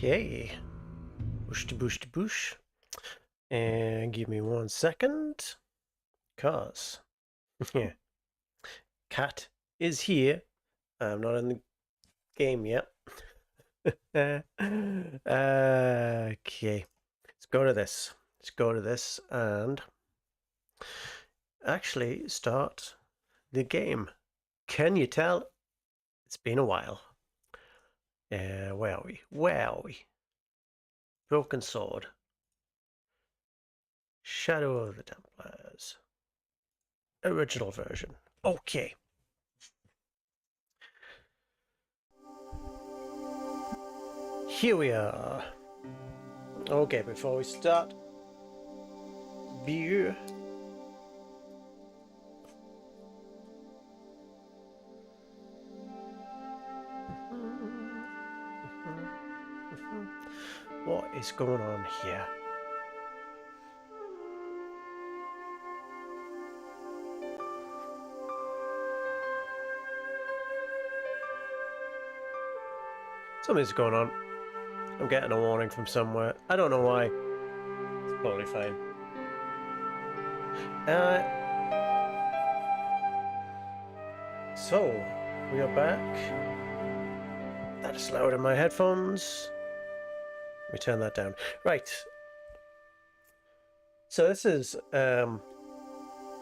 Okay. Bush to bush to bush. And give me 1 second. Cause yeah. Cat is here. I'm not in the game yet. Okay. Let's go to this. Let's go to this and actually start the game. Can you tell? It's been a while. Where are we? Where are we? Broken Sword. Shadow of the Templars. Original version. Okay. Here we are. Okay, before we start, beer. What is going on here? Something's going on. I'm getting a warning from somewhere. I don't know why. It's totally fine. So, we are back. That is loud in my headphones. Let me turn that down. Right. So this is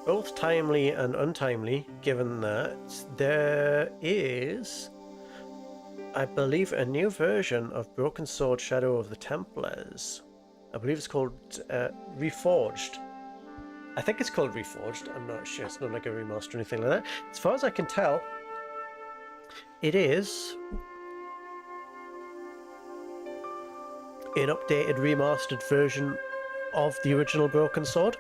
both timely and untimely, given that there is, I believe, a new version of Broken Sword Shadow of the Templars. I believe it's called Reforged. I think it's called Reforged. I'm not sure. It's not like a remaster or anything like that. As far as I can tell, it is an updated, remastered version of the original Broken Sword.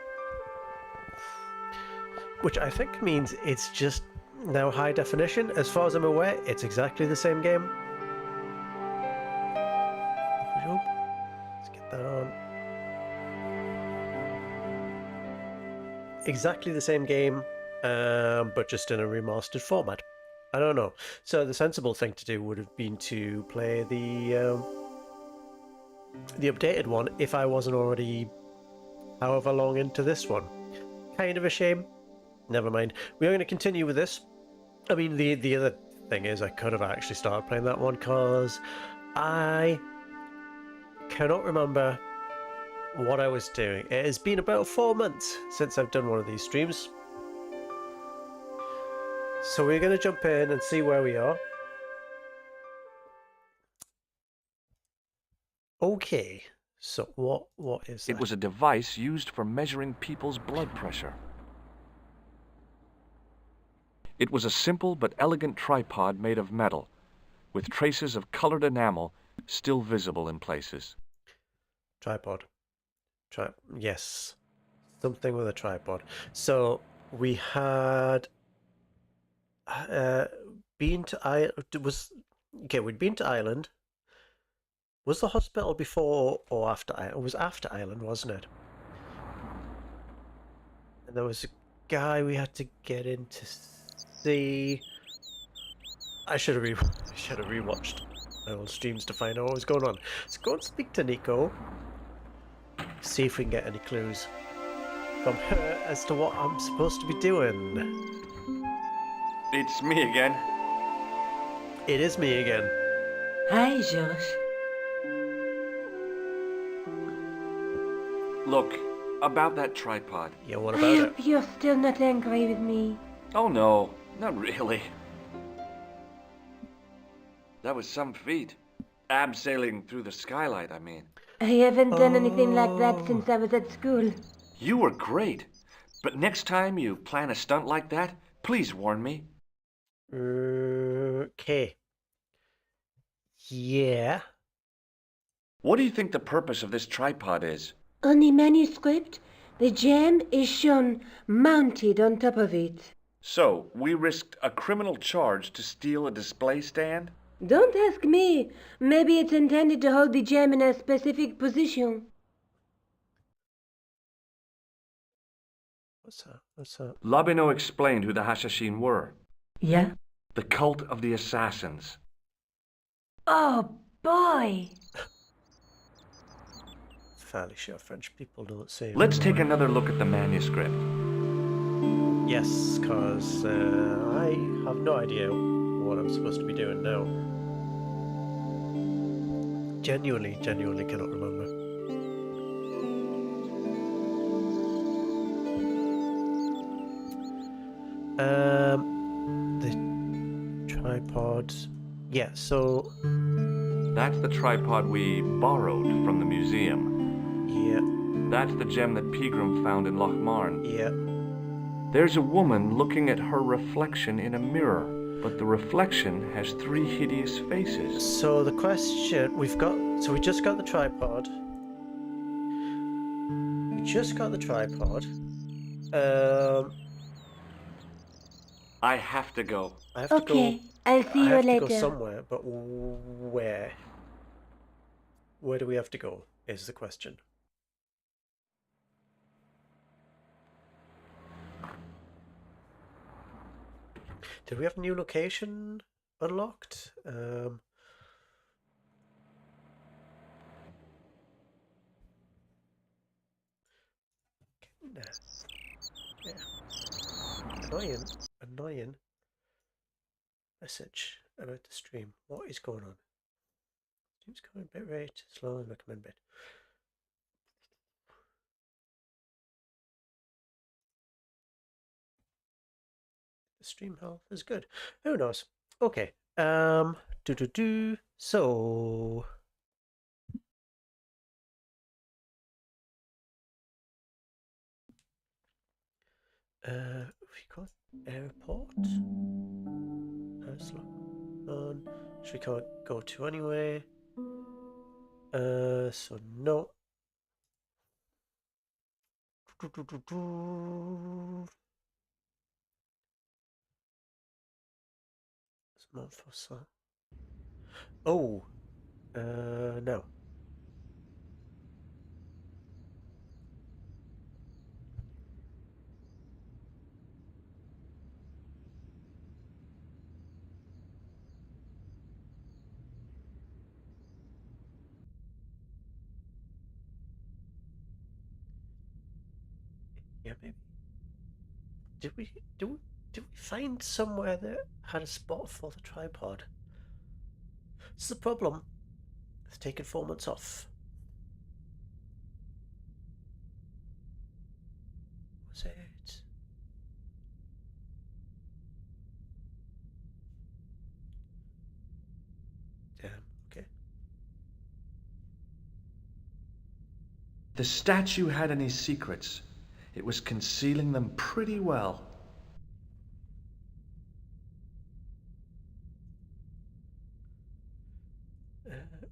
Which I think means it's just now high definition. As far as I'm aware, it's exactly the same game. Let's get that on. Exactly the same game, but just in a remastered format. I don't know. So the sensible thing to do would have been to play the updated one if I wasn't already however long into this one. Kind of a shame. Never mind. We are going to continue with this. I mean, the other thing is I could have actually started playing that one because I cannot remember what I was doing. It has been about 4 months since I've done one of these streams. So we're going to jump in and see where we are. Okay, so what is that? It was a device used for measuring people's blood pressure. It was a simple but elegant tripod made of metal, with traces of colored enamel still visible in places. Tripod. Yes. Something with a tripod. So we had been to Ireland. We'd been to Ireland. Was the hospital before or after Ireland? It was after Ireland, wasn't it? And there was a guy we had to get in to see. I should have rewatched my old streams to find out what was going on. Let's go and speak to Nico. See if we can get any clues from her as to what I'm supposed to be doing. It's me again. It is me again. Hi, George. Look, about that tripod. Yeah, what I about it? hope you're still not angry with me. Oh no, not really. That was some feat. Abseiling through the skylight, I mean. I haven't done anything like that since I was at school. You were great. But next time you plan a stunt like that, please warn me. Okay. Yeah. What do you think the purpose of this tripod is? On the manuscript, the gem is shown mounted on top of it. So, we risked a criminal charge to steal a display stand? Don't ask me. Maybe it's intended to hold the gem in a specific position. What's that? Labino explained who the Hashashin were. Yeah? The cult of the assassins. Oh, boy. fairly sure French people don't say. Let's take another look at the manuscript. Yes, because I have no idea what I'm supposed to be doing now. Genuinely cannot remember. The tripod. Yeah, so That's the tripod we borrowed from the museum. yeah, That's the gem that Pegram found in Lochmarn. yeah. There's a woman looking at her reflection in a mirror, but the reflection has 3 hideous faces. So the question we just got the tripod. We just got the tripod. I have to go. I have to go. Okay, I'll see I you have to go later. somewhere, but where? Where do we have to go? Is the question. Did we have a new location unlocked? Nah. Yeah. Annoying message about the stream. What is going on? Stream's going a bit rate, slow and recommend bit. The stream health is good. Who knows? Okay. So we got airport. Which we can't go to anyway. So no. Oh, no. Yeah, maybe. Did we find somewhere that had a spot for the tripod? It's the problem. It's taken 4 months off. Was it? Damn. Okay. The statue had any secrets. It was concealing them pretty well.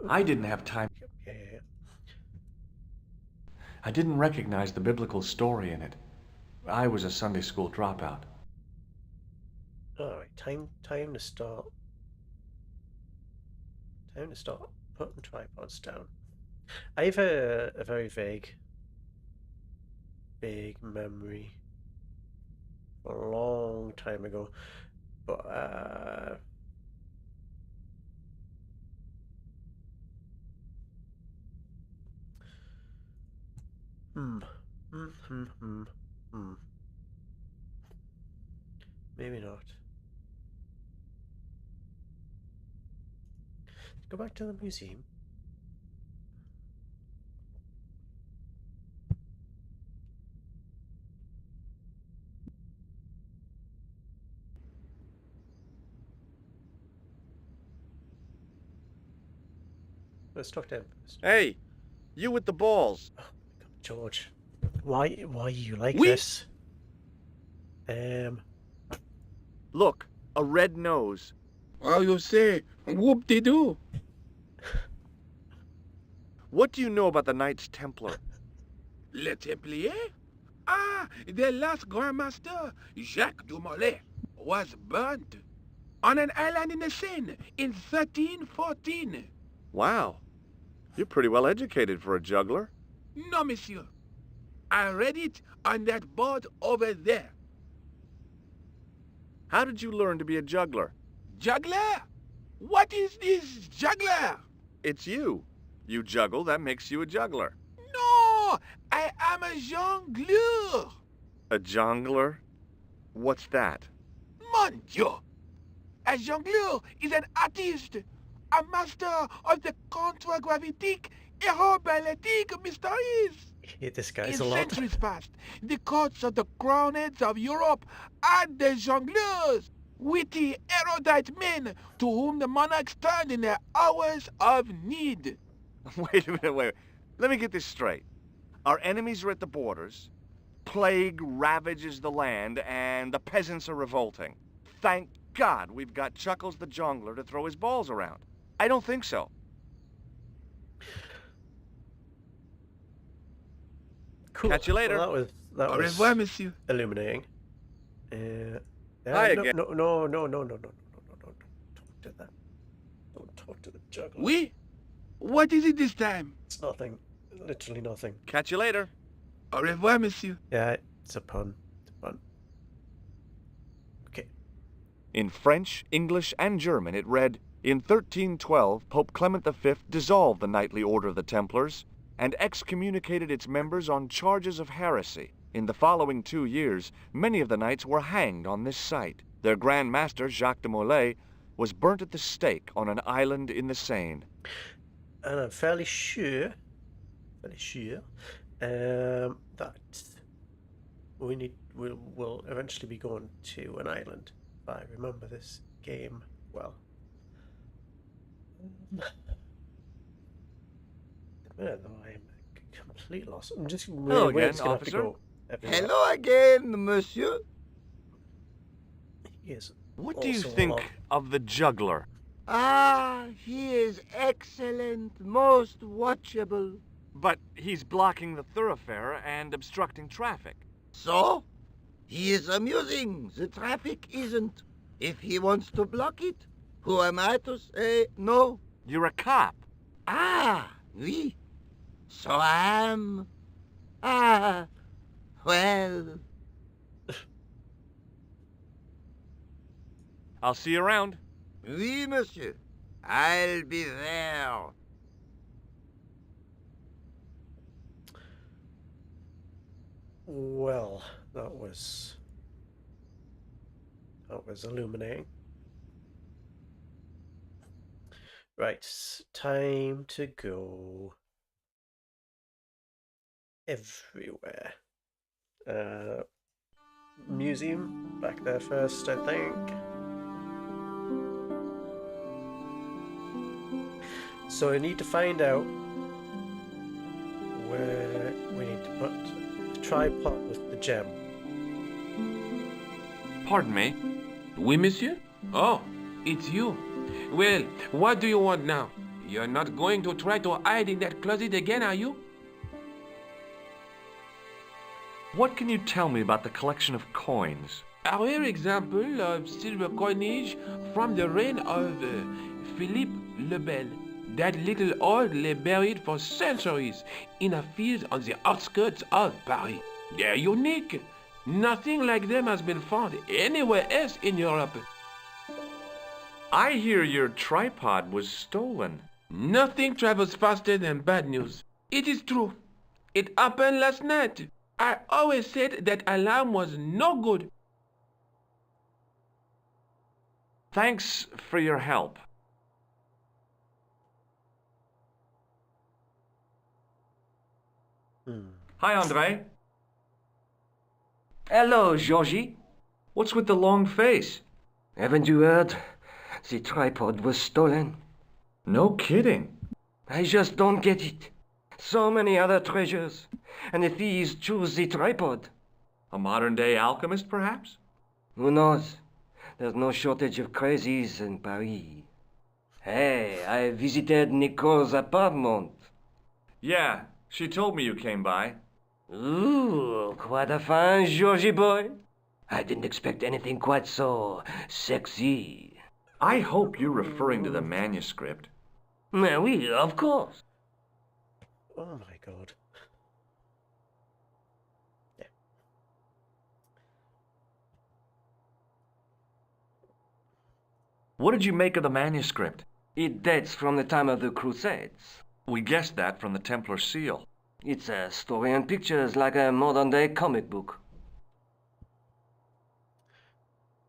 I didn't have time. Yeah. I didn't recognize the biblical story in it. I was a Sunday school dropout. Alright, time to start. Time to start putting tripods down. I have a very vague memory a long time ago, but maybe not. Go back to the museum. Let's talk to him first. Hey, you with the balls. Oh my God, George, why you like We- this? Look, a red nose. Well, you say, whoop-de-doo. What do you know about the Knights Templar? Le Templier? Ah, the last Grand Master, Jacques du Molay, was burnt on an island in the Seine in 1314. Wow, you're pretty well educated for a juggler. No, monsieur. I read it on that board over there. How did you learn to be a juggler? Juggler? What is this juggler? It's you. You juggle, that makes you a juggler. No, I am a jongleur. A jongler? What's that? Mon Dieu! A jongleur is an artist, a master of the contragravitic aeroballetic mysteries. Hate this guy In a lot. centuries past, the courts of the crowned heads of Europe had the jongleurs, witty, erudite men to whom the monarchs turned in their hours of need. Wait a minute, wait. Let me get this straight. Our enemies are at the borders, plague ravages the land, and the peasants are revolting. Thank God we've got Chuckles the Jongler to throw his balls around. I don't think so. Cool. Catch you later. Well, that Au was revoir, monsieur. illuminating. Hi no, again. no, don't talk to that. Don't talk to the juggler. Oui? What is it this time? It's nothing. Literally nothing. Catch you later. Au revoir, monsieur. Yeah, it's a pun. It's a pun. Okay. In French, English, and German it read, "In 1312, Pope Clement V dissolved the Knightly Order of the Templars and excommunicated its members on charges of heresy. In the following 2 years, many of the knights were hanged on this site. Their Grand Master, Jacques de Molay, was burnt at the stake on an island in the Seine." And I'm fairly sure that we'll eventually be going to an island. If I remember this game well. The minute though, I'm completely lost. I'm just really Hello weird. again, It's gonna have to officer. go everywhere. Hello again, monsieur. He is What do you also think along. of the juggler? Ah, he is excellent, most watchable. But he's blocking the thoroughfare and obstructing traffic. So? He is amusing. The traffic isn't. If he wants to block it, who am I to say no? You're a cop. Ah, oui. So I am. Ah, well. I'll see you around. Oui, monsieur. I'll be there. Well, that was illuminating. Right, time to go everywhere. Museum back there first, I think. So I need to find out where we need to put the tripod with the gem. Pardon me. Oui, monsieur? Oh, it's you. Well, what do you want now? You're not going to try to hide in that closet again, are you? What can you tell me about the collection of coins? A rare example of silver coinage from the reign of Philippe le Bel. That little hoard lay buried for centuries in a field on the outskirts of Paris. They're unique. Nothing like them has been found anywhere else in Europe. I hear your tripod was stolen. Nothing travels faster than bad news. It is true. It happened last night. I always said that alarm was no good. Thanks for your help. Hi, Andre. Hello, Georgie. What's with the long face? Haven't you heard? The tripod was stolen. No kidding. I just don't get it. So many other treasures, and the thieves choose the tripod. A modern-day alchemist, perhaps? Who knows? There's no shortage of crazies in Paris. Hey, I visited Nicole's apartment. Yeah, she told me you came by. Ooh, quite a fine Georgie boy. I didn't expect anything quite so sexy. I hope you're referring to the manuscript. Oui, of course. Oh my god. Yeah. What did you make of the manuscript? It dates from the time of the Crusades. We guessed that from the Templar seal. It's a story and pictures like a modern-day comic book.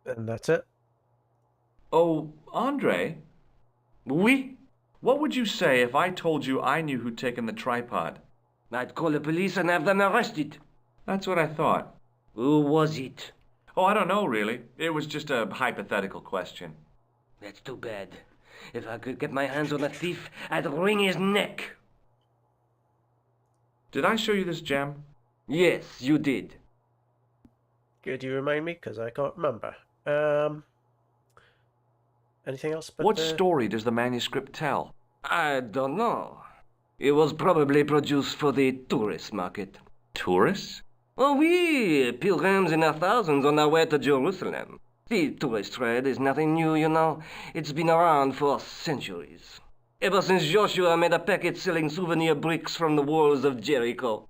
And that's it. Oh, Andre, Oui? what would you say if I told you I knew who'd taken the tripod? I'd call the police and have them arrested. That's what I thought. Who was it? Oh, I don't know, really. It was just a hypothetical question. That's too bad. If I could get my hands on a thief, I'd wring his neck. Did I show you this gem? Yes, you did. Could you remind me? Because I can't remember. Anything else? But What story does the manuscript tell? I don't know. It was probably produced for the tourist market. Tourists? Oh, oui, pilgrims in their thousands on their way to Jerusalem. The tourist trade is nothing new, you know. It's been around for centuries. Ever since Joshua made a packet selling souvenir bricks from the walls of Jericho.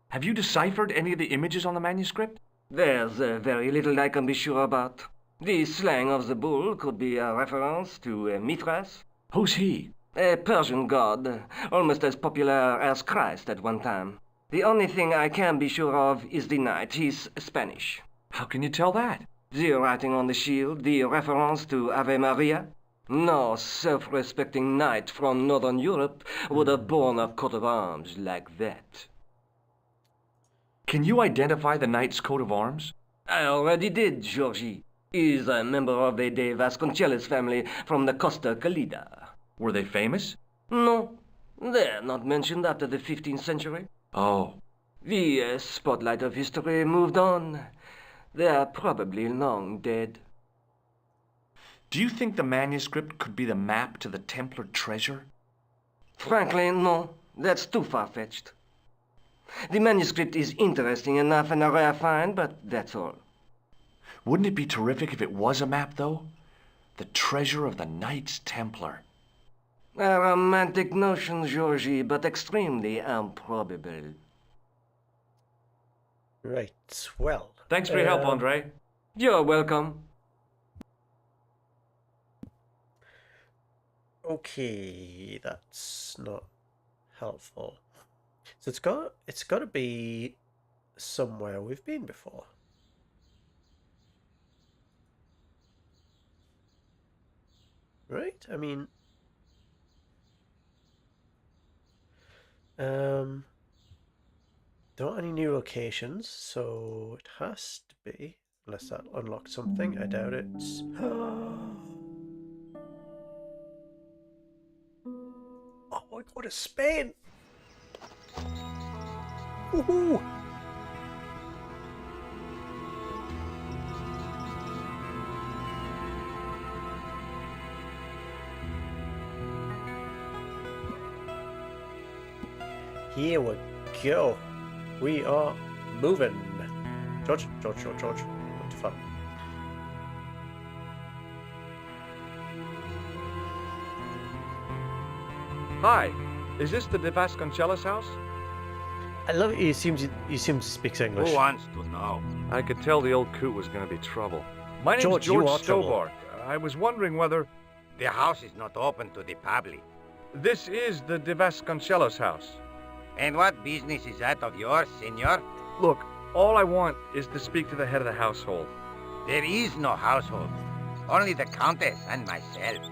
Have you deciphered any of the images on the manuscript? There's very little I can be sure about. The slang of the bull could be a reference to Mithras, Who's he? a Persian god, almost as popular as Christ at one time. The only thing I can be sure of is the knight. He's Spanish. How can you tell that? The writing on the shield, the reference to Ave Maria. No self-respecting knight from Northern Europe would have borne a coat of arms like that. Can you identify the knight's coat of arms? I already did, Georgie. He's a member of the De Vasconcelos family from the Costa Calida. Were they famous? No, they're not mentioned after the 15th century. Oh, The spotlight of history moved on. They're probably long dead. do you think the manuscript could be the map to the Templar treasure? Frankly, no. That's too far-fetched. The manuscript is interesting enough and a rare find, but that's all. Wouldn't it be terrific if it was a map, though? The treasure of the Knights Templar. A romantic notion, Georgie, but extremely improbable. right, well. Thanks for your help, Andre. You're welcome. Okay, that's not helpful. So it's got to be somewhere we've been before. Right? I mean, there aren't any new locations, so it has to be, unless that unlocked something. I doubt it. Oh my god, it's Spain! Woohoo! Here we go. We are moving. George. What the fuck? Hi, is this the De Vasconcelos house? I love it. He seems to speak English. Who wants to know? I could tell the old coot was going to be trouble. My name's George, you George are trouble. Stobbart. I was wondering whether The house is not open to the public. this is the De Vasconcelos house. And what business is that of yours, senor? Look, all I want is to speak to the head of the household. There is no household. Only the Countess and myself.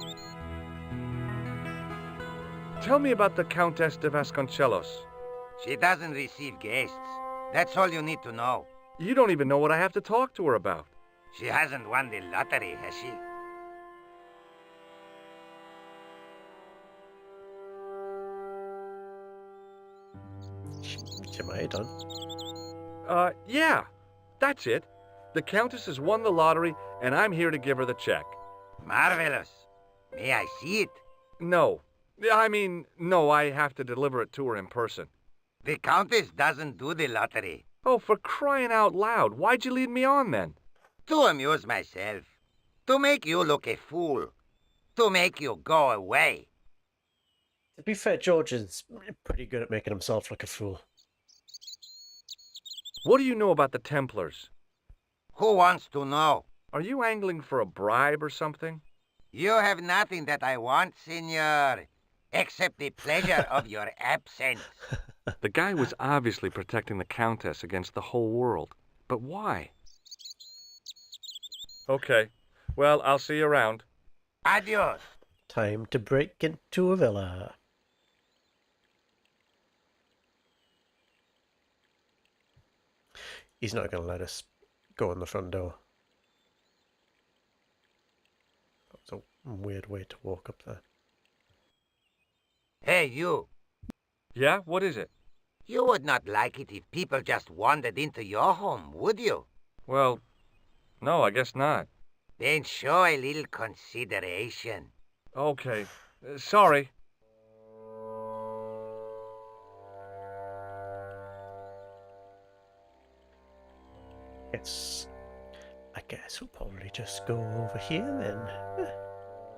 Tell me about the Countess de Vasconcelos. She doesn't receive guests. That's all you need to know. You don't even know what I have to talk to her about. She hasn't won the lottery, has she? She might have done. Yeah, that's it. The Countess has won the lottery, and I'm here to give her the check. Marvelous. May I see it? No. No, I have to deliver it to her in person. The Countess doesn't do the lottery. Oh, for crying out loud, why'd you lead me on then? To amuse myself. To make you look a fool. To make you go away. To be fair, George is pretty good at making himself look a fool. What do you know about the Templars? Who wants to know? Are you angling for a bribe or something? You have nothing that I want, senor. Accept the pleasure of your absence. The guy was obviously protecting the Countess against the whole world. But why? Okay. Well, I'll see you around. Adios. Time to break into a villa. He's not going to let us go in the front door. That's a weird way to walk up there. Hey, you. Yeah? What is it? You would not like it if people just wandered into your home, would you? Well, no, I guess not. Then show a little consideration. Okay. Sorry. Yes. I guess we'll probably just go over here then.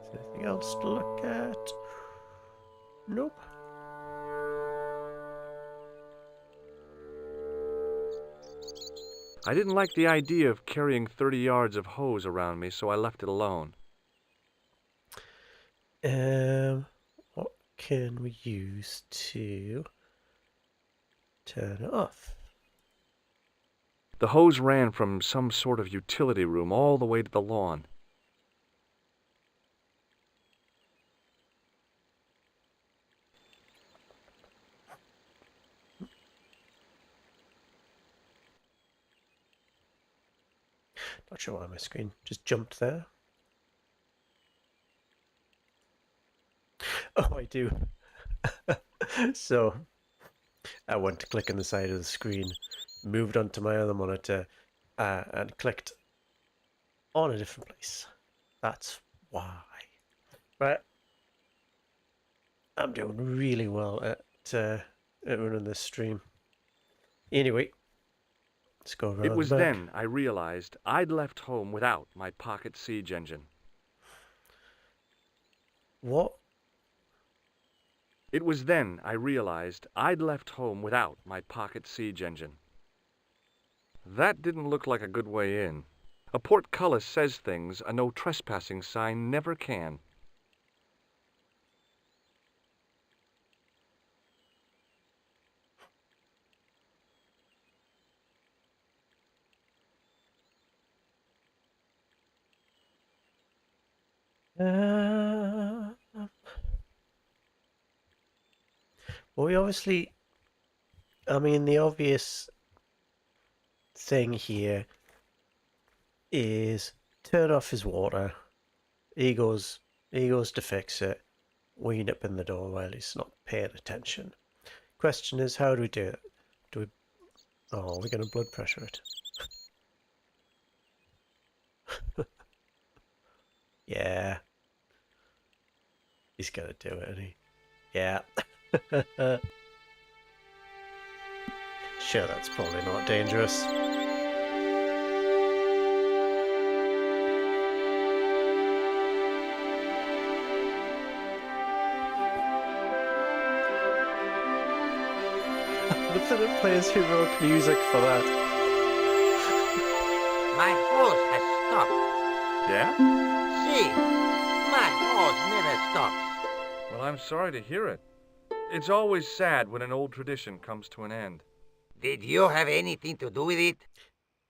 Is there anything else to look at? Nope. I didn't like the idea of carrying 30 yards of hose around me, so I left it alone. What can we use to turn it off? The hose ran from some sort of utility room all the way to the lawn. Not sure why my screen just jumped there. Oh, I do. So, I went to click on the side of the screen, moved onto my other monitor, and clicked on a different place. That's why. Right. I'm doing really well at running this stream. Anyway, let's go around It was back. then I realized I'd left home without my pocket siege engine. What? It was then I realized I'd left home without my pocket siege engine. That didn't look like a good way in. A portcullis says things a no trespassing sign never can. Well, we obviously, I mean, the obvious thing here is turn off his water. He goes to fix it. We nip in the door while he's not paying attention. Question is, how do we do it? Do we? Oh, we're gonna blood pressure it. Yeah. He's gonna do it, isn't he? Yeah. Sure, that's probably not dangerous. But then it plays heroic music for that. My hose has stopped. Yeah? See, my hose never stops. Well, I'm sorry to hear it. It's always sad when an old tradition comes to an end. Did you have anything to do with it?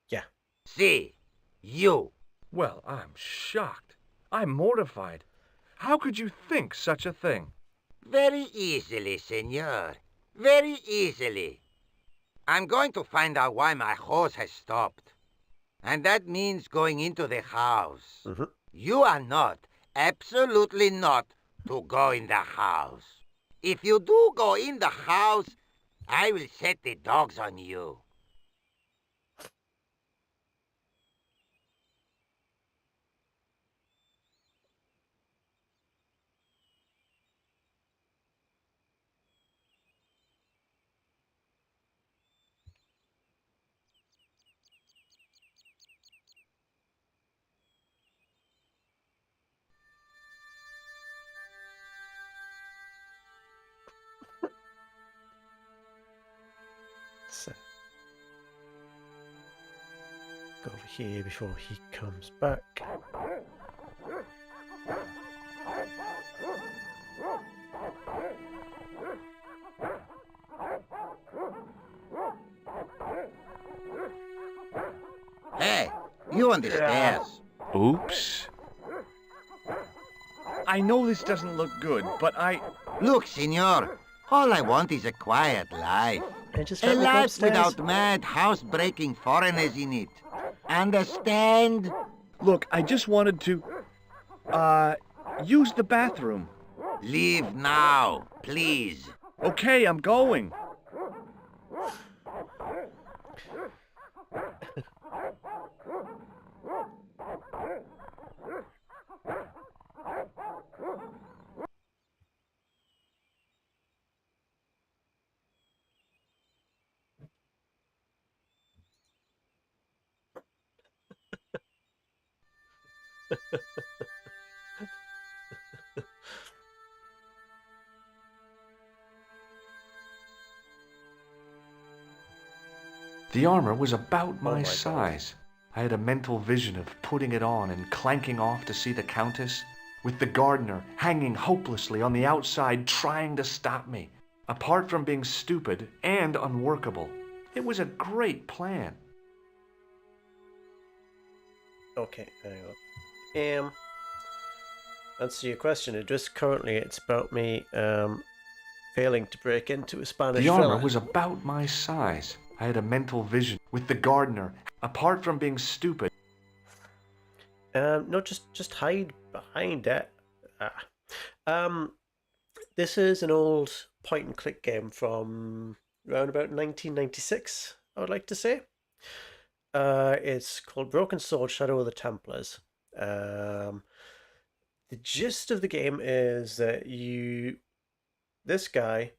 Yeah. See, you. Well, I'm shocked. I'm mortified. How could you think such a thing? Very easily, senor. Very easily. I'm going to find out why my hose has stopped. And that means going into the house. Mm-hmm. You are not, absolutely not, to go in the house. If you do go in the house, I will set the dogs on you. So, go over here before he comes back. Hey, you on the stairs. Oops. I know this doesn't look good, but Look, senor, all I want is a quiet life. And just A let me go life upstairs. without mad, house-breaking foreigners in it. Understand? look, I just wanted to, use the bathroom. Leave now, please. Okay, I'm going. The armor was about my God. size. I had a mental vision of putting it on and clanking off to see the Countess, with the gardener hanging hopelessly on the outside trying to stop me. Apart from being stupid and unworkable, it was a great plan. Okay, hang on. Answer your question. It's about me failing to break into a Spanish The armor villa. was about my size. I had a mental vision with the gardener. Apart from being stupid. No, just hide behind it. This is an old point and click game from around about 1996, I would like to say. It's called Broken Sword: Shadow of the Templars. The gist of the game is that this guy,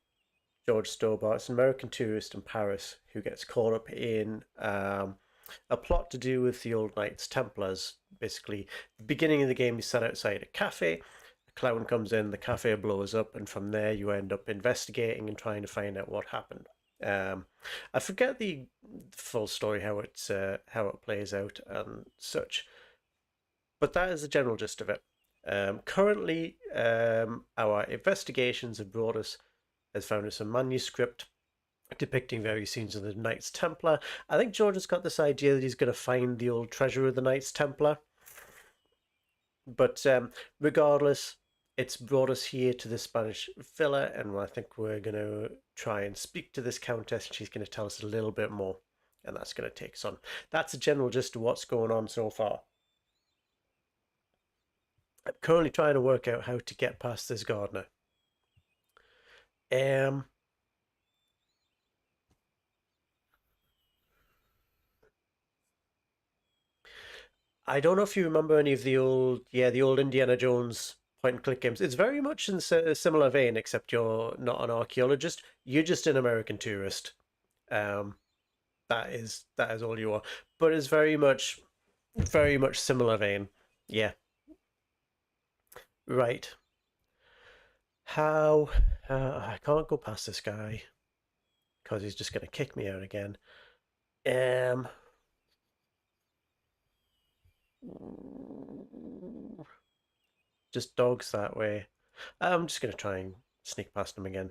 George Stobbart, is an American tourist in Paris who gets caught up in a plot to do with the old Knights Templars. Basically, the beginning of the game, you sat outside a cafe, a clown comes in, the cafe blows up, and from there you end up investigating and trying to find out what happened. I forget the full story, how it plays out and such, but that is the general gist of it. Currently, our investigations have found us a manuscript depicting various scenes of the Knights Templar. I think George has got this idea that he's going to find the old treasure of the Knights Templar. But regardless, it's brought us here to the Spanish villa, and I think we're going to try and speak to this countess. She's going to tell us a little bit more, and that's going to take us on. That's a general gist of what's going on so far. I'm currently trying to work out how to get past this gardener. I don't know if you remember any of the old Indiana Jones point and click games. It's very much in a similar vein, except you're not an archaeologist. You're just an American tourist. That is all you are. But it's very much similar vein. Yeah. Right. How? I can't go past this guy because he's just gonna kick me out again. Just dogs that way. I'm just gonna try and sneak past him again.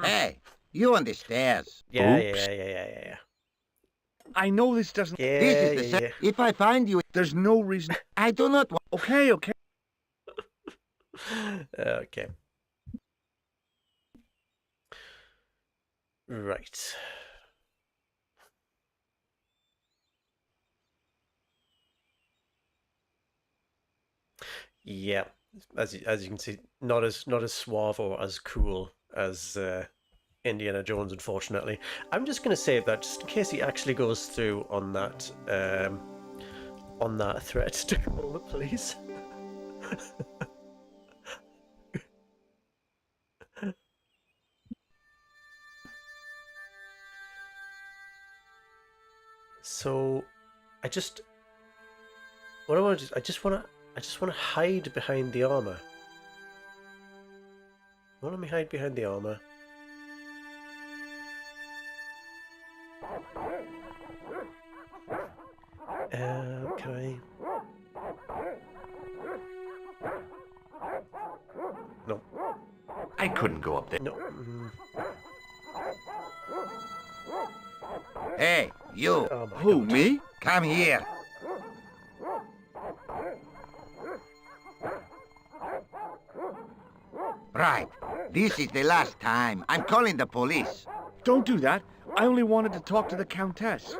Hey, you on the stairs. Yeah, Oops. yeah. I know this doesn't. Yeah, This is the yeah. If I find you, There's no reason. I do not want. Okay. Okay. Right. Yeah, as you can see, not as suave or as cool as Indiana Jones, unfortunately. I'm just gonna save that just in case he actually goes through on that threat to call the police. So, I just want to hide behind the armor. Let me hide behind the armor. Can I? I couldn't go up there. No. Hey, you, Oh my Who, God. me? come here. Right, this is the last time. I'm calling the police. Don't do that. I only wanted to talk to the Countess.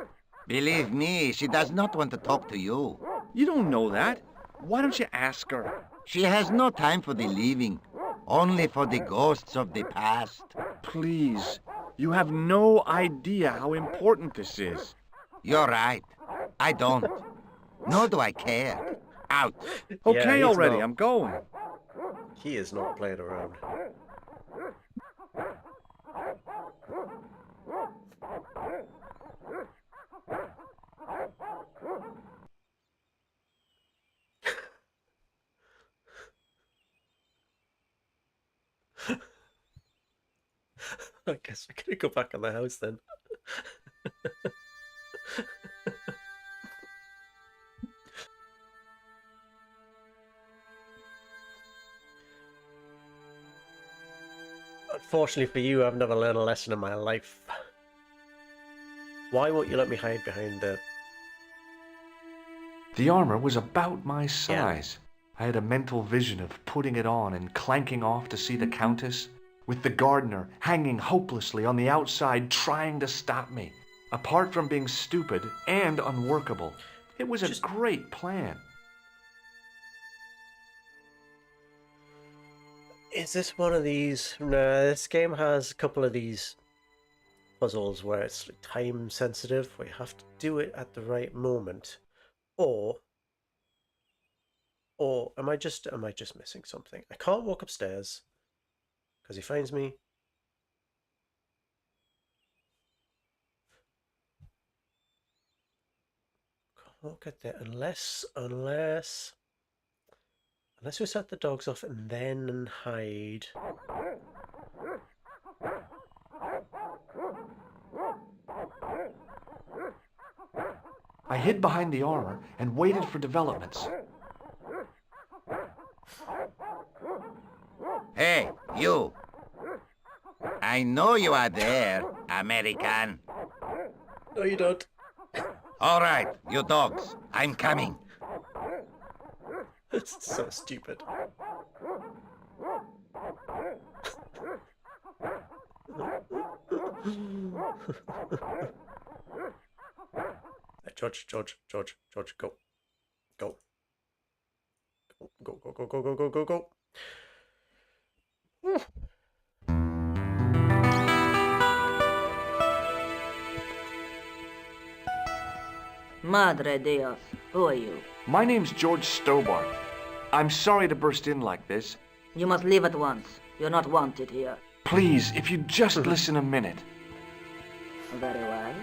Believe me, she does not want to talk to you. You don't know that. Why don't you ask her? She has no time for the living, only for the ghosts of the past. Please. You have no idea how important this is. You're right. I don't. Nor do I care. Out. Okay he's already, not. I'm going. He is not playing around. I guess we're gonna go back in the house then. Unfortunately for you, I've never learned a lesson in my life. Why won't you let me hide behind the... The armor was about my size. I had a mental vision of putting it on and clanking off to see the Countess, with the gardener hanging hopelessly on the outside trying to stop me. Apart from being stupid and unworkable, it was a great plan. Is this one of these? No, this game has a couple of these puzzles where it's like time sensitive, where you have to do it at the right moment. Or am I just missing something? I can't walk upstairs because he finds me. Can't walk at there unless we set the dogs off and then hide. I hid behind the armor and waited for developments. Hey, you. I know you are there, American. No, you don't. All right, you dogs. I'm coming. It's so stupid. George, go. Go. Go. Madre Dios, who are you? My name's George Stobbart. I'm sorry to burst in like this. You must leave at once. You're not wanted here. Please, if you'd just listen a minute. Very well.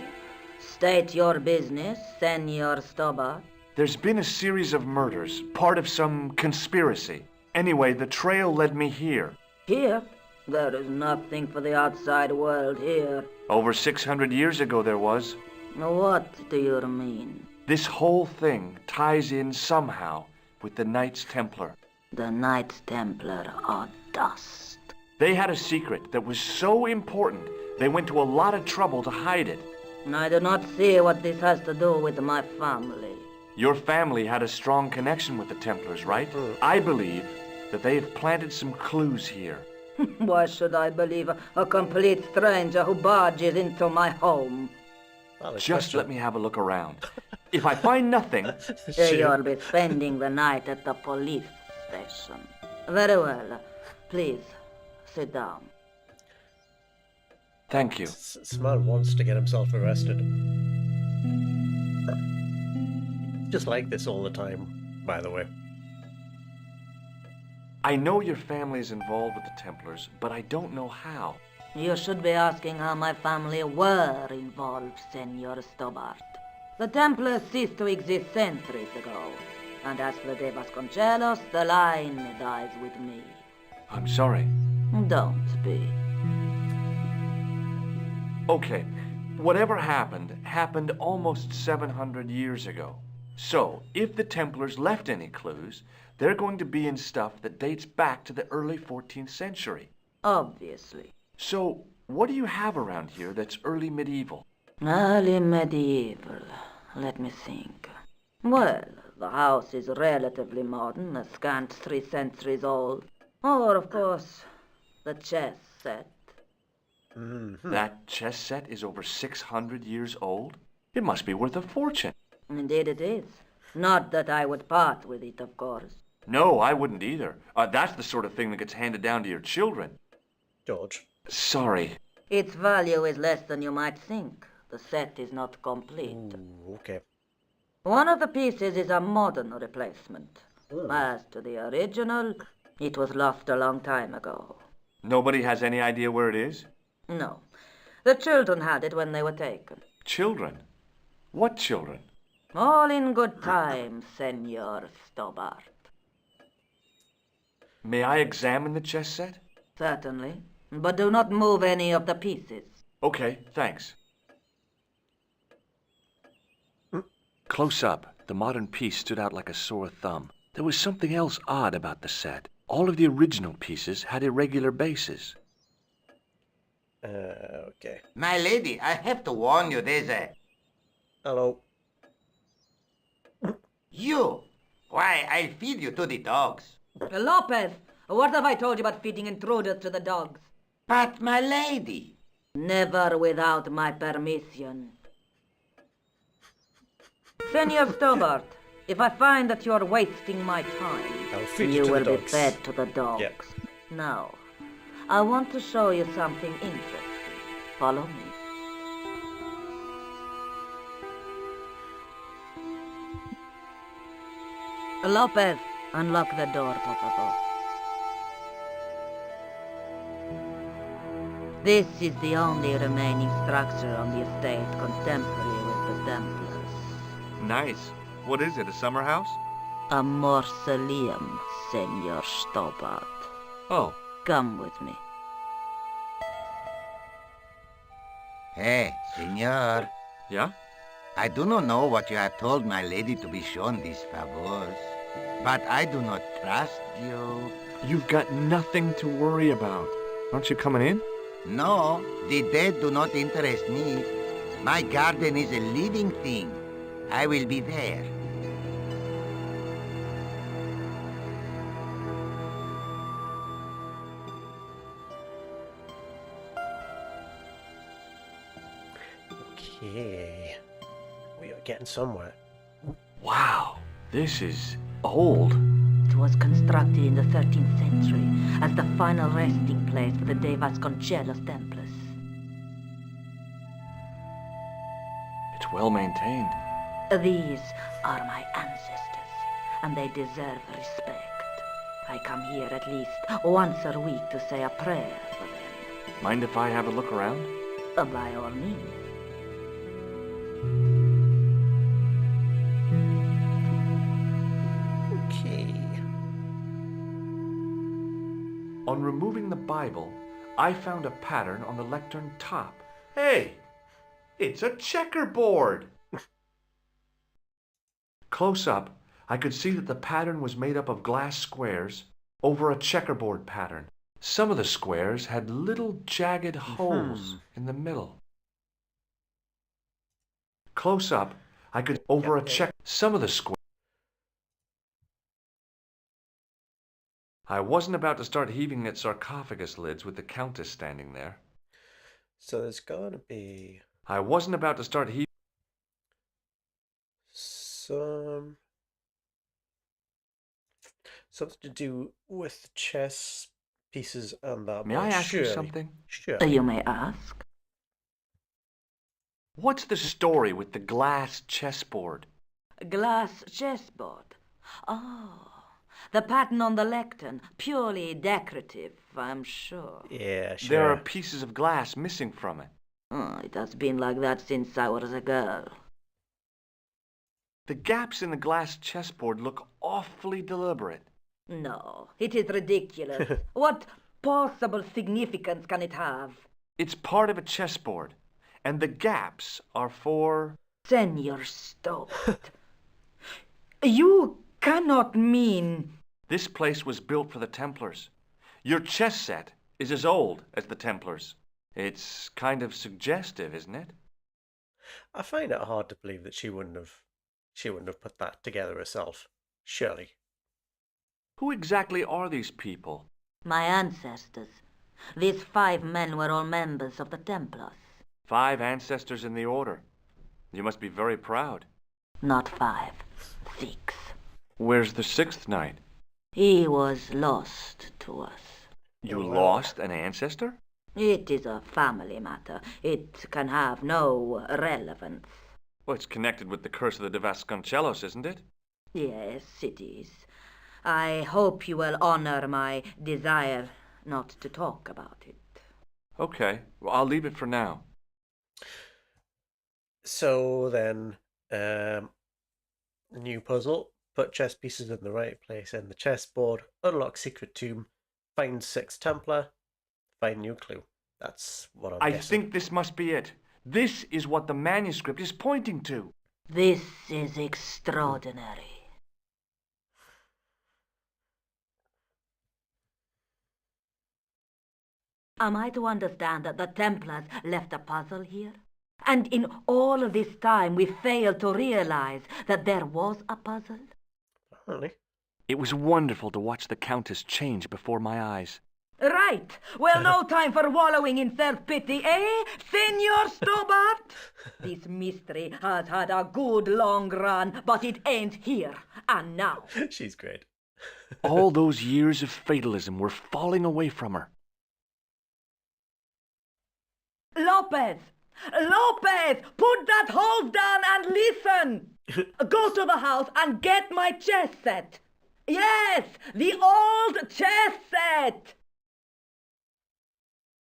State your business, Senor Stobbart. There's been a series of murders, part of some conspiracy. Anyway, the trail led me here. Here? There is nothing for the outside world here. Over 600 years ago there was. What do you mean? This whole thing ties in somehow with the Knights Templar. The Knights Templar are dust. They had a secret that was so important, they went to a lot of trouble to hide it. I do not see what this has to do with my family. Your family had a strong connection with the Templars, right? I believe that they have planted some clues here. Why should I believe a complete stranger who barges into my home? Just let me have a look around. If I find nothing... You'll be spending the night at the police station. Very well. Please, sit down. Thank you. This man wants to get himself arrested. Just like this all the time, by the way. I know your family's involved with the Templars, but I don't know how. You should be asking how my family were involved, Senor Stobbart. The Templars ceased to exist centuries ago, and as for De Vasconcelos, the line dies with me. I'm sorry. Don't be. Okay, whatever happened almost 700 years ago. So, if the Templars left any clues, they're going to be in stuff that dates back to the early 14th century. Obviously. So, what do you have around here that's early medieval? Early medieval. Let me think. Well, the house is relatively modern, a scant 3 centuries old. Or, of course, the chess set. That chess set is over 600 years old? It must be worth a fortune. Indeed it is. Not that I would part with it, of course. No, I wouldn't either. That's the sort of thing that gets handed down to your children. George. Sorry. Its value is less than you might think. The set is not complete. Ooh, okay. One of the pieces is a modern replacement. As to the original, it was lost a long time ago. Nobody has any idea where it is? No. The children had it when they were taken. Children? What children? All in good time, Senor Stobbart. May I examine the chess set? Certainly. But do not move any of the pieces. Okay, thanks. Close up, the modern piece stood out like a sore thumb. There was something else odd about the set. All of the original pieces had irregular bases. Okay. My lady, I have to warn you, there's a... Hello. You! Why, I'll feed you to the dogs. Lopez, what have I told you about feeding intruders to the dogs? But, my lady... Never without my permission. Senor Stobbart, if I find that you're wasting my time, I'll feed you to will the be dogs. fed to the dogs. Yep. Now, I want to show you something interesting. Follow me. Lopez, unlock the door, por favor. This is the only remaining structure on the estate contemporary with the Templars. Nice. What is it, a summer house? A mausoleum, Senor Stobbart. Oh. Come with me. Hey, senor. Yeah? I do not know what you have told my lady to be shown these favors, but I do not trust you. You've got nothing to worry about. Aren't you coming in? No, the dead do not interest me. My garden is a living thing. I will be there. Okay. We are getting somewhere. Wow. This is old. It was constructed in the 13th century as the final resting place for the De Vasconcelos Templars. It's well maintained. These are my ancestors, and they deserve respect. I come here at least once a week to say a prayer for them. Mind if I have a look around? By all means. Okay. On removing the Bible, I found a pattern on the lectern top. Hey! It's a checkerboard! Close up, I could see that the pattern was made up of glass squares over a checkerboard pattern. Some of the squares had little jagged holes in the middle. Close up, I could over a check some of the squares. I wasn't about to start heaving at sarcophagus lids with the Countess standing there. So there's gotta be I wasn't about to start heaving. something to do with chess pieces and that. May I ask you Surely. something? Sure. You may ask. What's the story with the glass chessboard? Glass chessboard. Oh, the pattern on the lectern. Purely decorative, I'm sure. Yeah, sure. There are pieces of glass missing from it. Oh, it has been like that since I was a girl. The gaps in the glass chessboard look awfully deliberate. No, it is ridiculous. What possible significance can it have? It's part of a chessboard, and the gaps are for... Senor Stobbart. You cannot mean... This place was built for the Templars. Your chess set is as old as the Templars. It's kind of suggestive, isn't it? I find it hard to believe that she wouldn't have put that together herself. Surely. Who exactly are these people? My ancestors. These 5 men were all members of the Templars. 5 ancestors in the order. You must be very proud. Not 5, 6. Where's the 6th knight? He was lost to us. You lost an ancestor? It is a family matter. It can have no relevance. Well, it's connected with the curse of the Vasconcelos, isn't it? Yes, it is. I hope you will honor my desire not to talk about it. Okay, well, I'll leave it for now. So then, new puzzle. Put chess pieces in the right place in the chessboard. Unlock secret tomb. Find 6 Templar. Find new clue. That's what I'm I guessing. think this must be it. This is what the manuscript is pointing to. This is extraordinary. Am I to understand that the Templars left a puzzle here? And in all of this time we failed to realize that there was a puzzle? Apparently. It was wonderful to watch the Countess change before my eyes. Right. Well, no time for wallowing in self-pity, eh, Senor Stobbart? This mystery has had a good long run, but it ends here and now. She's great. All those years of fatalism were falling away from her. Lopez! Lopez! Put that hose down and listen! Go to the house and get my chess set. Yes, the old chess set!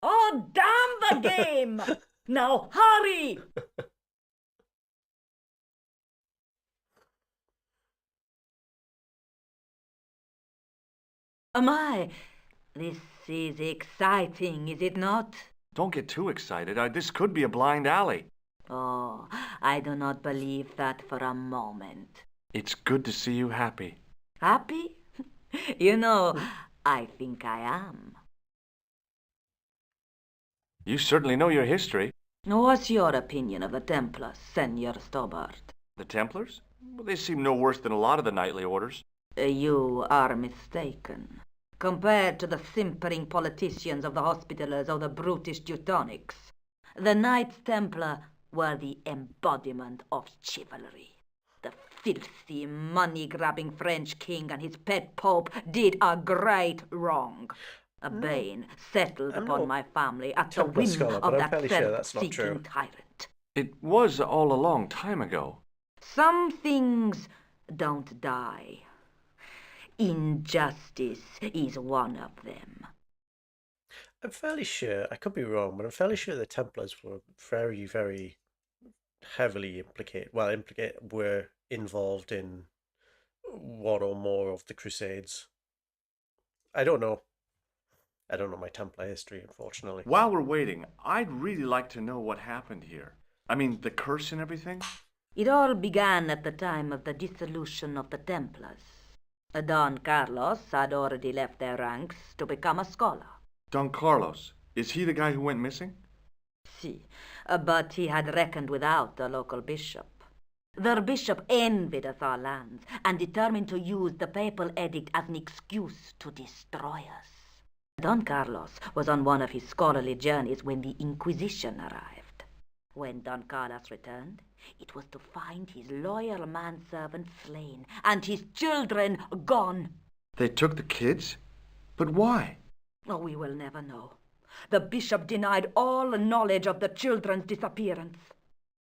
Oh, damn the game! Now, hurry! My, this is exciting, is it not? Don't get too excited. This could be a blind alley. Oh, I do not believe that for a moment. It's good to see you happy. Happy? You know, I think I am. You certainly know your history. What's your opinion of the Templars, Senor Stobbart? The Templars? Well, they seem no worse than a lot of the knightly orders. You are mistaken. Compared to the simpering politicians of the Hospitallers or the brutish Teutonics, the Knights Templar were the embodiment of chivalry. The filthy, money-grabbing French king and his pet pope did a great wrong. A bane settled upon my family at the Templar whim scholar, of but I'm that fairly sure that's not true. self-seeking tyrant. It was all a long time ago. Some things don't die. Injustice is one of them. I'm fairly sure, I could be wrong, but I'm fairly sure the Templars were very, very heavily were involved in one or more of the Crusades. I don't know. I don't know my Templar history, unfortunately. While we're waiting, I'd really like to know what happened here. I mean, the curse and everything. It all began at the time of the dissolution of the Templars. Don Carlos had already left their ranks to become a scholar. Don Carlos, is he the guy who went missing? Si, but he had reckoned without the local bishop. Their bishop envied us our lands and determined to use the papal edict as an excuse to destroy us. Don Carlos was on one of his scholarly journeys when the Inquisition arrived. When Don Carlos returned, it was to find his loyal manservant slain and his children gone. They took the kids? But why? Oh, we will never know. The bishop denied all knowledge of the children's disappearance.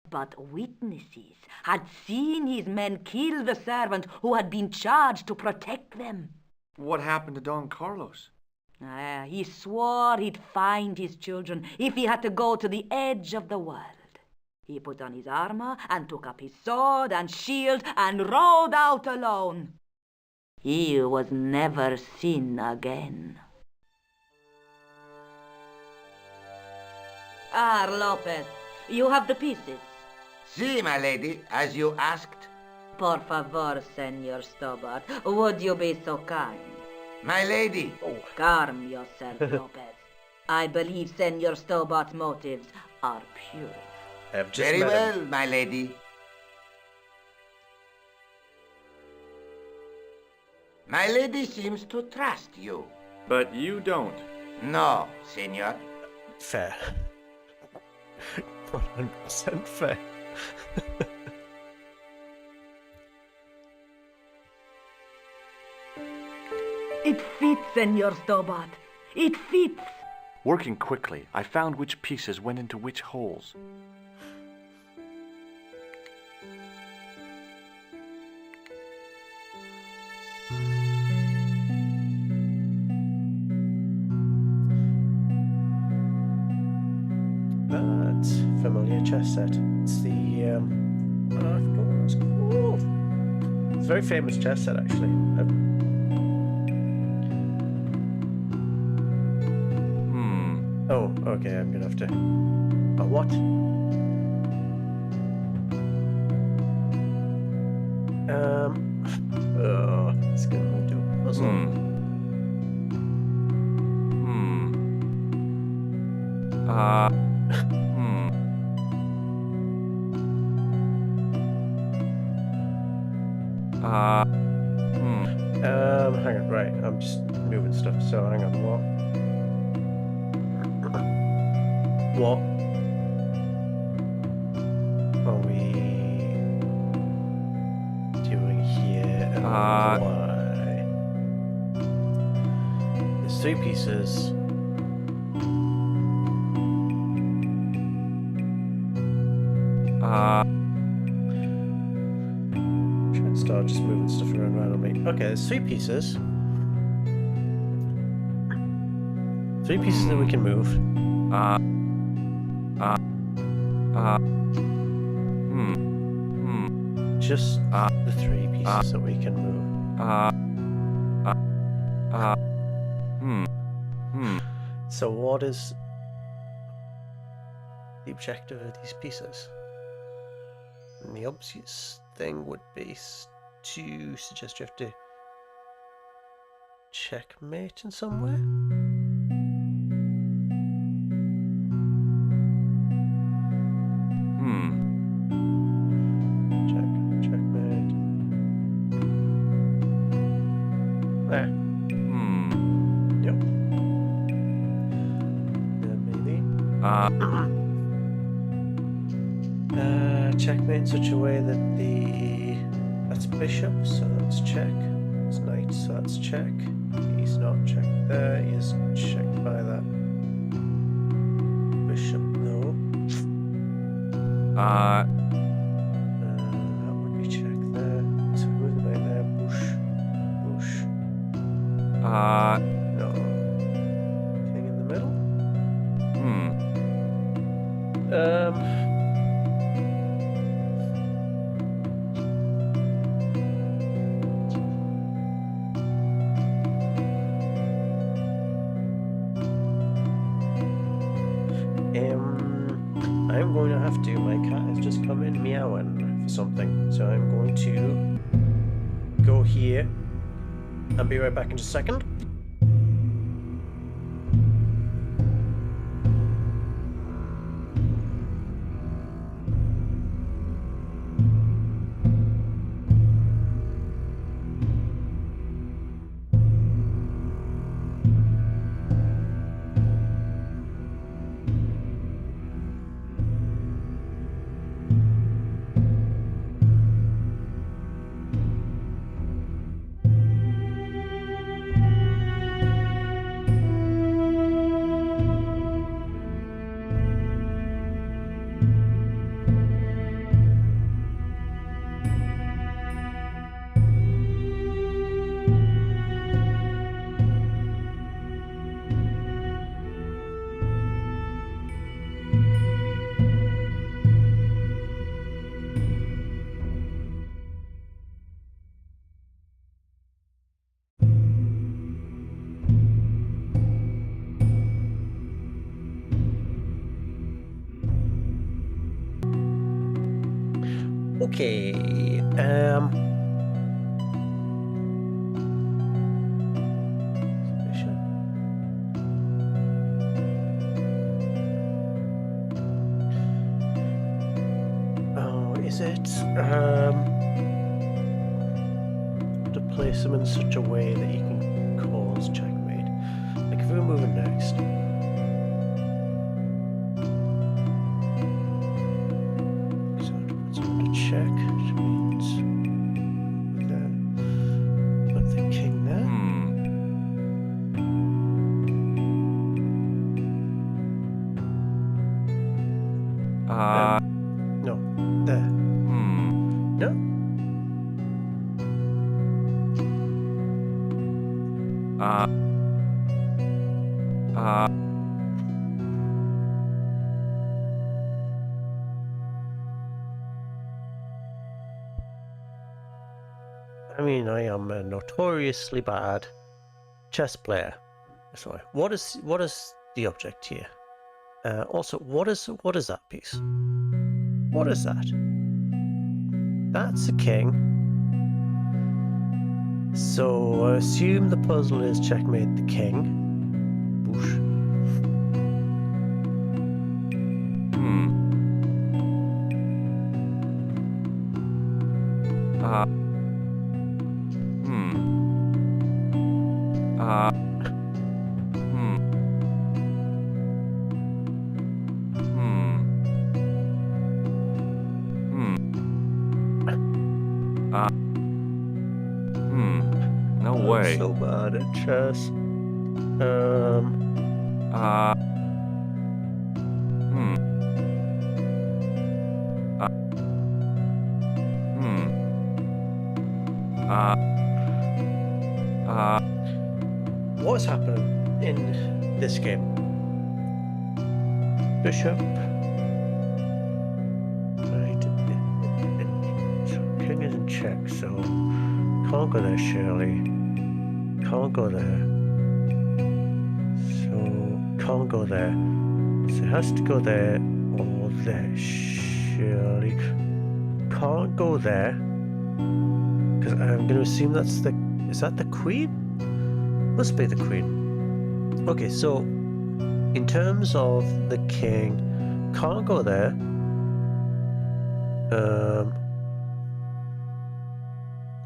But witnesses had seen his men kill the servant who had been charged to protect them. What happened to Don Carlos? He swore he'd find his children if he had to go to the edge of the world. He put on his armor and took up his sword and shield and rode out alone. He was never seen again. Ah, Lopez, you have the pieces. Si, my lady, as you asked. Por favor, Senor Stobbart, would you be so kind? My lady. Calm yourself, Lopez. I believe Senor Stobart's motives are pure. I've just Very met well, him. my lady. My lady seems to trust you. But you don't. No, senor. Fair. 100% fair. It fits, Senor Stobbart. It fits. Working quickly, I found which pieces went into which holes. That's familiar chess set. It's the I forgot what it's called. It's a very famous chess set, actually. Oh, okay. I'm gonna have to. A what? Oh, it's gonna do a puzzle. Hang on, right. I'm just moving stuff, so hang on. What are we doing here and why? There's 3 pieces. Try and start just moving stuff around randomly. Okay, there's 3 pieces. 3 pieces that we can move. Just the 3 pieces that we can move. So what is the objective of these pieces? And the obvious thing would be to suggest you have to checkmate in some way. Checkmate. There. Yep. Maybe. Checkmate in such a way that that's bishop, so that's check. It's knight, so that's check. He's not checked there. He is checked by that bishop. No. That would be check there. So move the knight there. Bush. No. King in the middle. I'm going to have to. My cat has just come in meowing for something, so I'm going to go here and be right back in just a second. Okay, bishop. is it? To place them in such a way that you can cause checkmate. Like if we were moving next. So it's on to check, which means there. Put the king there. No, there. No. I mean, I am a notoriously bad chess player. Sorry. What is the object here? Also, what is that piece? What is that? That's a king. So I assume the puzzle is checkmate the king. Boosh. No way. I'm so bad at chess. What's happening in this game? Bishop. Right. So king is in check, so can't go there, surely. Can't go there. So can't go there. So it has to go there or there, surely. Can't go there. Because I'm going to assume that's the... Is that the queen? Must be the queen. Okay, so in terms of the king, can't go there.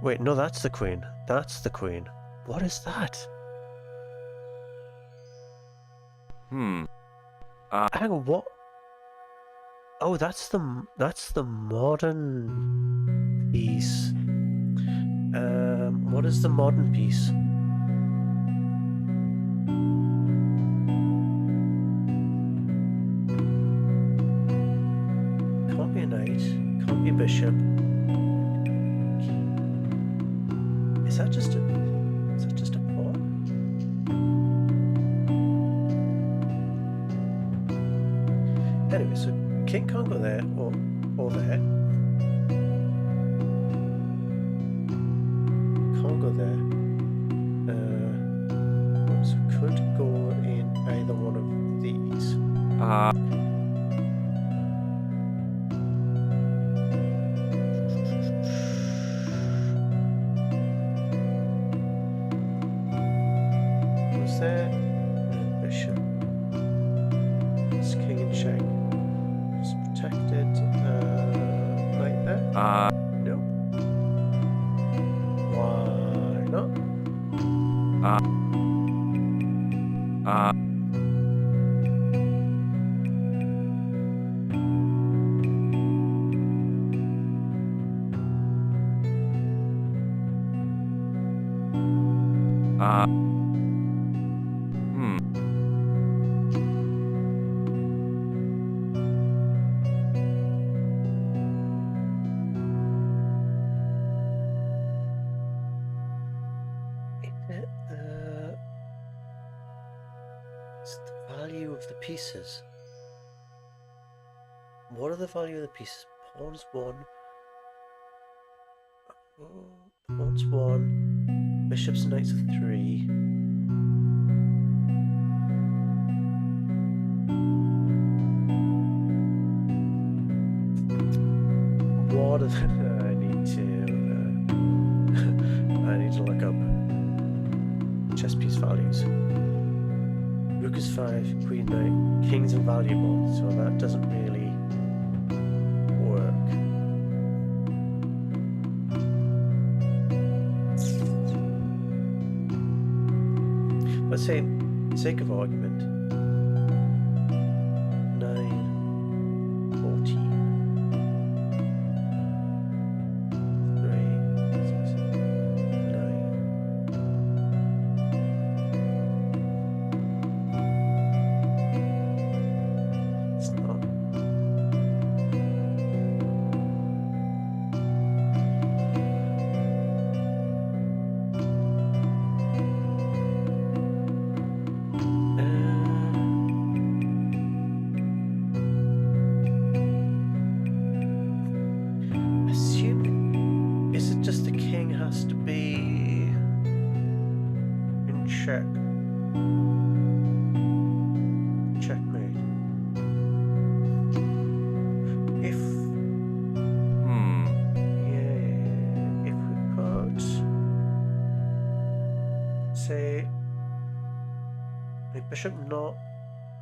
Wait, no, that's the queen. That's the queen. What is that? Hang on, what? Oh, that's the modern piece. What is the modern piece? Can't be a knight. Can't be a bishop. Is that just a pawn? Anyway, so king can't go there or there. Can't go there. So could go in either one of these. Was there bishop? It's king in check. It's protected. Knight there. Nope. Why not? It's the value of the pieces. What are the value of the pieces? Pawns 1. Pawns 1. Bishops and knights are 3. What are the... I need to look up chess piece values. Rook is 5, queen knight, king's invaluable, so that doesn't really work. let's say, sake of argument, 9, 14, 3, 6, 9. It's not. Assume, is it just the king has to be in check? Checkmate. If yeah, if we put, say, the bishop not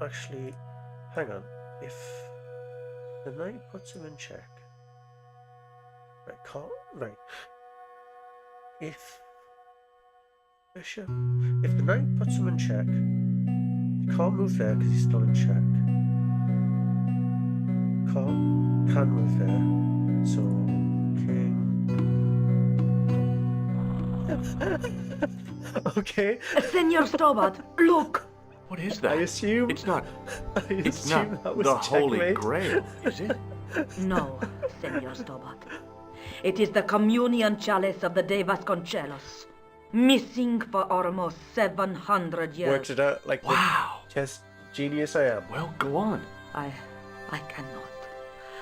actually, hang on, if the knight puts him in check, right, right, if bishop, if the knight puts him in check, he can't move there because he's still in check, can move there, so king. Okay. Senor Stobbart, look! What is I that? assume. It's not. I It's assume not that was the Holy checkmate. Grail, is it? No, Senor Stobbart. It is the communion chalice of the De Vasconcelos. Missing for almost 700 years. Worked it out like Wow. the chess genius I am. Well, go on. I cannot.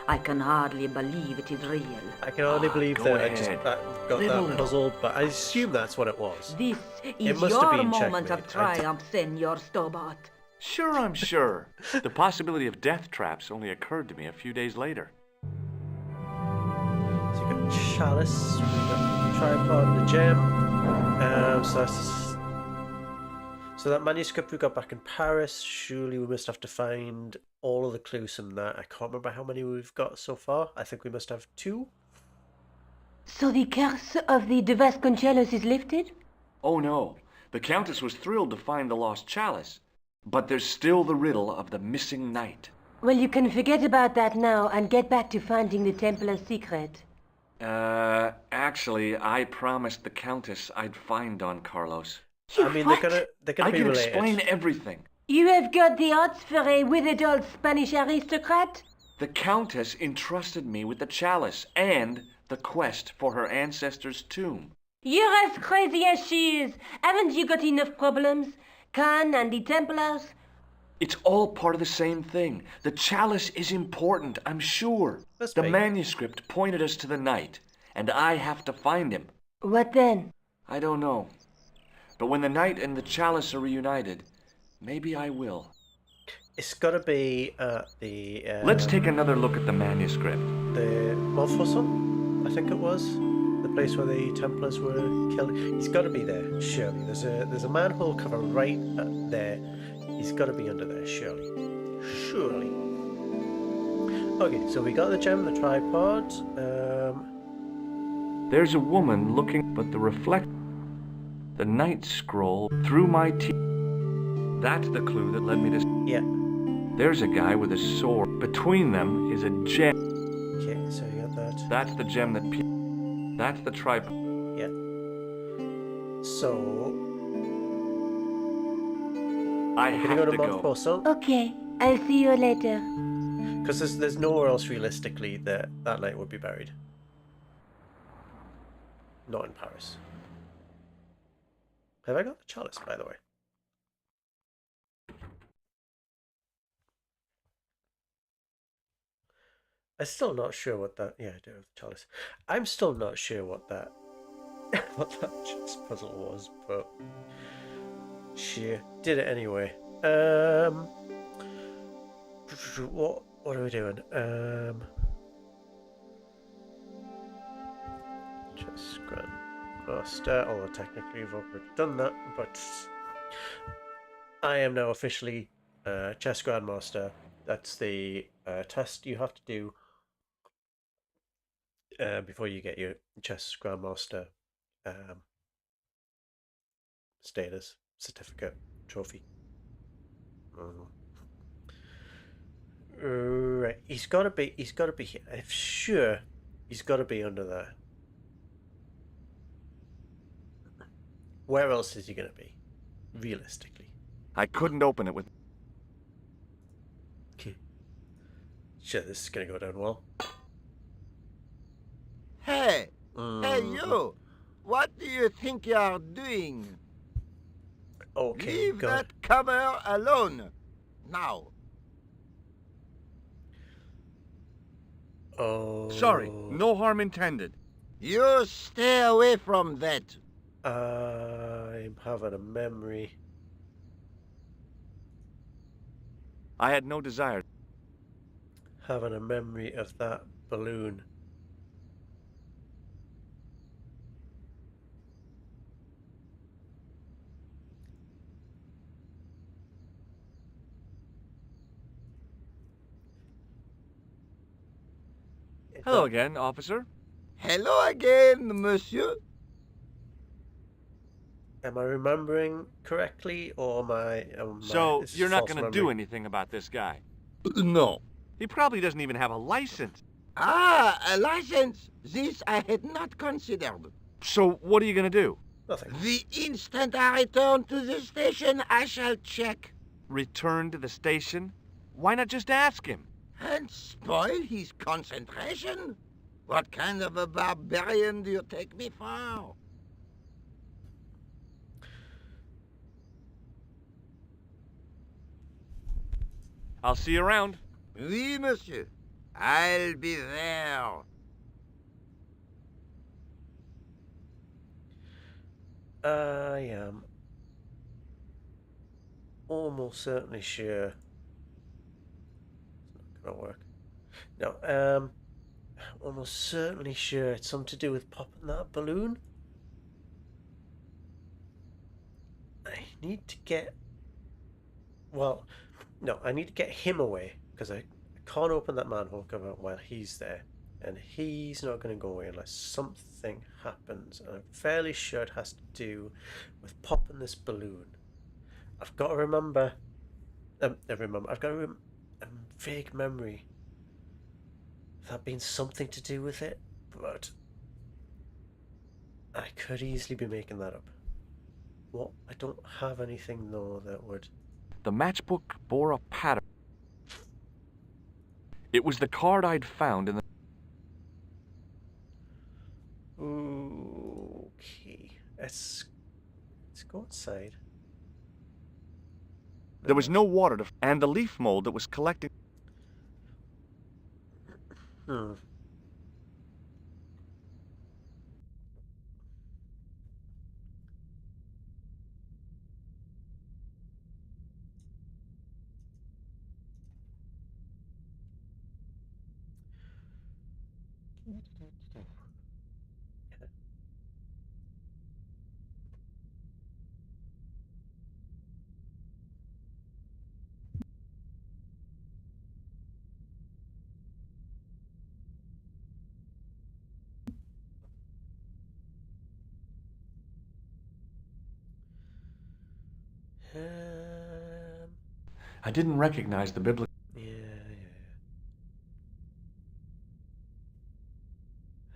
I can hardly believe it is real. I can hardly believe go that I just ahead. got Live a that little. puzzled, but I assume that's what it was. This is must have your been moment checkmate. of triumph, Senor Stobbart. Sure, I'm sure. The possibility of death traps only occurred to me a few days later. So you got chalice, we got tripod and the gem. So that manuscript we got back in Paris. Surely we must have to find all of the clues from that. I can't remember how many we've got so far. I think we must have 2. So the curse of the De Vasconcelos is lifted? Oh no, the Countess was thrilled to find the lost chalice. But there's still the riddle of the missing knight. Well, you can forget about that now and get back to finding the Templar's secret. Actually, I promised the Countess I'd find Don Carlos. I mean, What? they're gonna I be can related. explain everything. You have got the odds for a withered old Spanish aristocrat? The Countess entrusted me with the chalice and the quest for her ancestor's tomb. You're as crazy as she is. Haven't you got enough problems? Khan and the Templars? It's all part of the same thing. The chalice is important, I'm sure. Must The be. manuscript pointed us to the knight, and I have to find him. What then? I don't know. But when the knight and the chalice are reunited, maybe I will. It's gotta be the. Let's take another look at the manuscript. The Montfaucon, I think it was, the place where the Templars were killed. He's got to be there, surely. There's a manhole cover right there. He's got to be under there, surely. Surely. Okay, so we got the gem, the tripod. There's a woman looking, but the the night scroll through my teeth. That's the clue that led me to. Yeah. There's a guy with a sword. Between them is a gem. Okay, so you got that. That's the gem that. That's the tripod. Yeah. So I we're gonna have go to to go. Montfaucon Okay, I'll see you later. because there's nowhere else realistically that knight would be buried. Not in Paris. Have I got the chalice, by the way? I'm still not sure what that. Yeah, I do have the chalice. I'm still not sure what that what that chess puzzle was, but she did it anyway. What are we doing? Chess Grandmaster. Although technically we've already done that, but I am now officially Chess Grandmaster. That's the test you have to do before you get your Chess Grandmaster status certificate. trophy. Right, he's got to be here. I'm sure he's got to be under there. Where else is he going to be? Realistically. I couldn't open it with... Okay. Sure, this is going to go down well. Hey! Hey, you! What do you think you're doing? Okay, Leave God. that cover alone. Now. Oh. Sorry, no harm intended. You stay away from that. I'm having a memory. I had no desire. Having a memory of that balloon. Hello again, officer. Hello again, monsieur. Am I remembering correctly, or So, this is you're not false going to do memory? anything about this guy? No. He probably doesn't even have a license. Ah, a license. This I had not considered. So, what are you going to do? Nothing. The instant I return to the station, I shall check. Return to the station? Why not just ask him? And spoil his concentration? What kind of a barbarian do you take me for? I'll see you around. Oui, monsieur. I'll be there. I am almost certainly sure it's not gonna work. No, almost certainly sure it's something to do with popping that balloon. I need to get... Well, no, I need to get him away, because I can't open that manhole cover while he's there. And he's not going to go away unless something happens. And I'm fairly sure it has to do with popping this balloon. I've got to remember... I've got a vague memory of that being something to do with it, but I could easily be making that up. What? I don't have anything, though, that would... The matchbook bore a pattern. It was the card I'd found in the... Okay. Let's go outside. There was no water to... And the leaf mold that was collecting... Hmm. I didn't recognize the biblical... Yeah.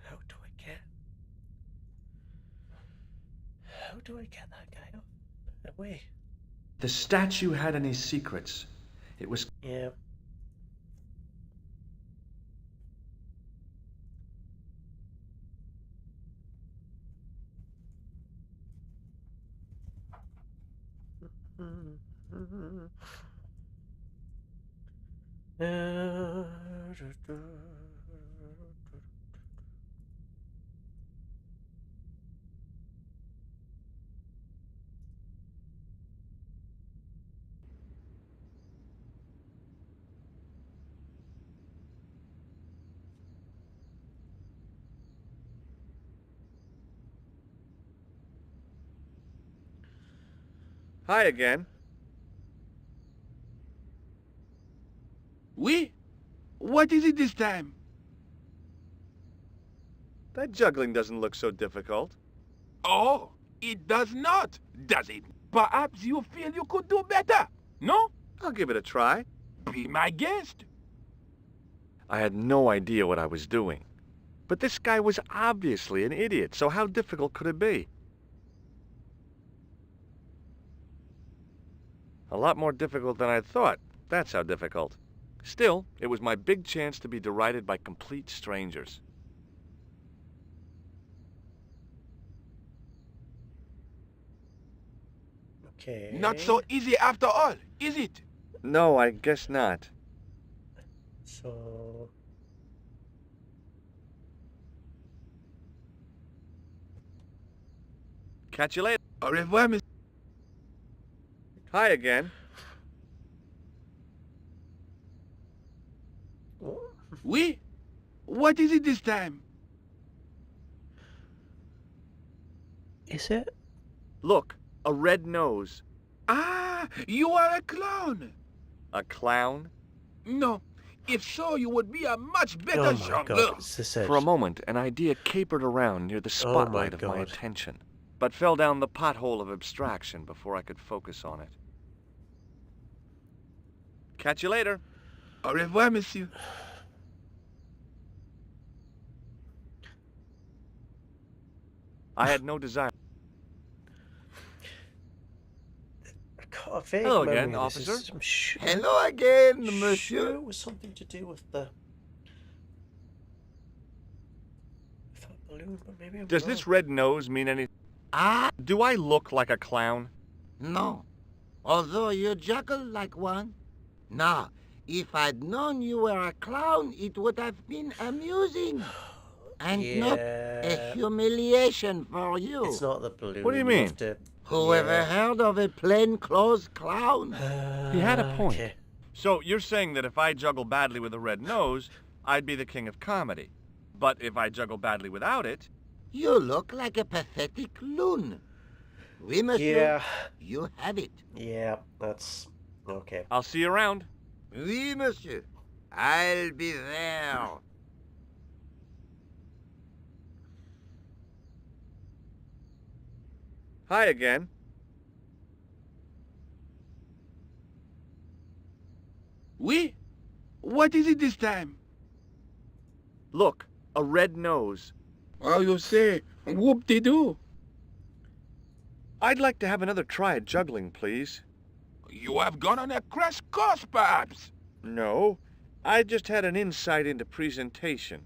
How do I get that guy up? Away. The statue had any secrets. It was... Yeah. Hi again. Oui? What is it this time? That juggling doesn't look so difficult. Oh, it does not, does it? Perhaps you feel you could do better, no? I'll give it a try. Be my guest. I had no idea what I was doing. But this guy was obviously an idiot, so how difficult could it be? A lot more difficult than I'd thought. That's how difficult. Still, it was my big chance to be derided by complete strangers. Okay. Not so easy after all, is it? No, I guess not. So... Catch you later. Au revoir, monsieur. Hi again. Oui? What is it this time? Is it? Look, a red nose. Ah, you are a clown. A clown? No. If so, you would be a much better Oh my jongleur. god, it's this edge. For a moment, an idea capered around near the spotlight of my God. attention, but fell down the pothole of abstraction before I could focus on it. Catch you later. Au revoir, monsieur. I had no desire. I got a vague Hello memory again, of this. officer. I'm sure, Hello again, sure monsieur. it was something to do with the... with that balloon, but maybe I'm Does wrong. this red nose mean anything? Ah, Do I look like a clown? no. Although you juggle like one. Now, if I'd known you were a clown, it would have been amusing. And not a Yeah. humiliation for you. It's not the balloon. What do you we'll mean? have to- Whoever yeah. heard of a plainclothes clown? He had a point. Okay. So you're saying that if I juggle badly with a red nose, I'd be the king of comedy. But if I juggle badly without it, You look like a pathetic loon. Oui, monsieur. Yeah. You have it. Yeah, that's... okay. I'll see you around. Oui, monsieur. I'll be there. Hi again. Oui? What is it this time? Look, a red nose. Oh, you say, whoop-de-doo. I'd like to have another try at juggling, please. You have gone on a crash course, perhaps. No, I just had an insight into presentation.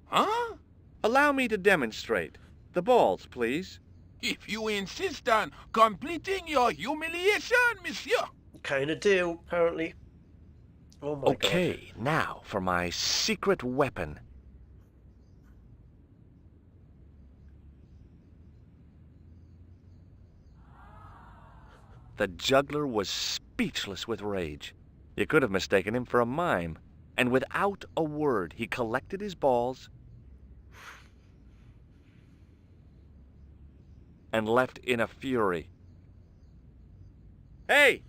Huh? Allow me to demonstrate. The balls, please. If you insist on completing your humiliation, monsieur. Kinda do, apparently. Oh my god. Okay, now for my secret weapon. The juggler was speechless with rage. You could have mistaken him for a mime. And without a word, he collected his balls and left in a fury. Hey!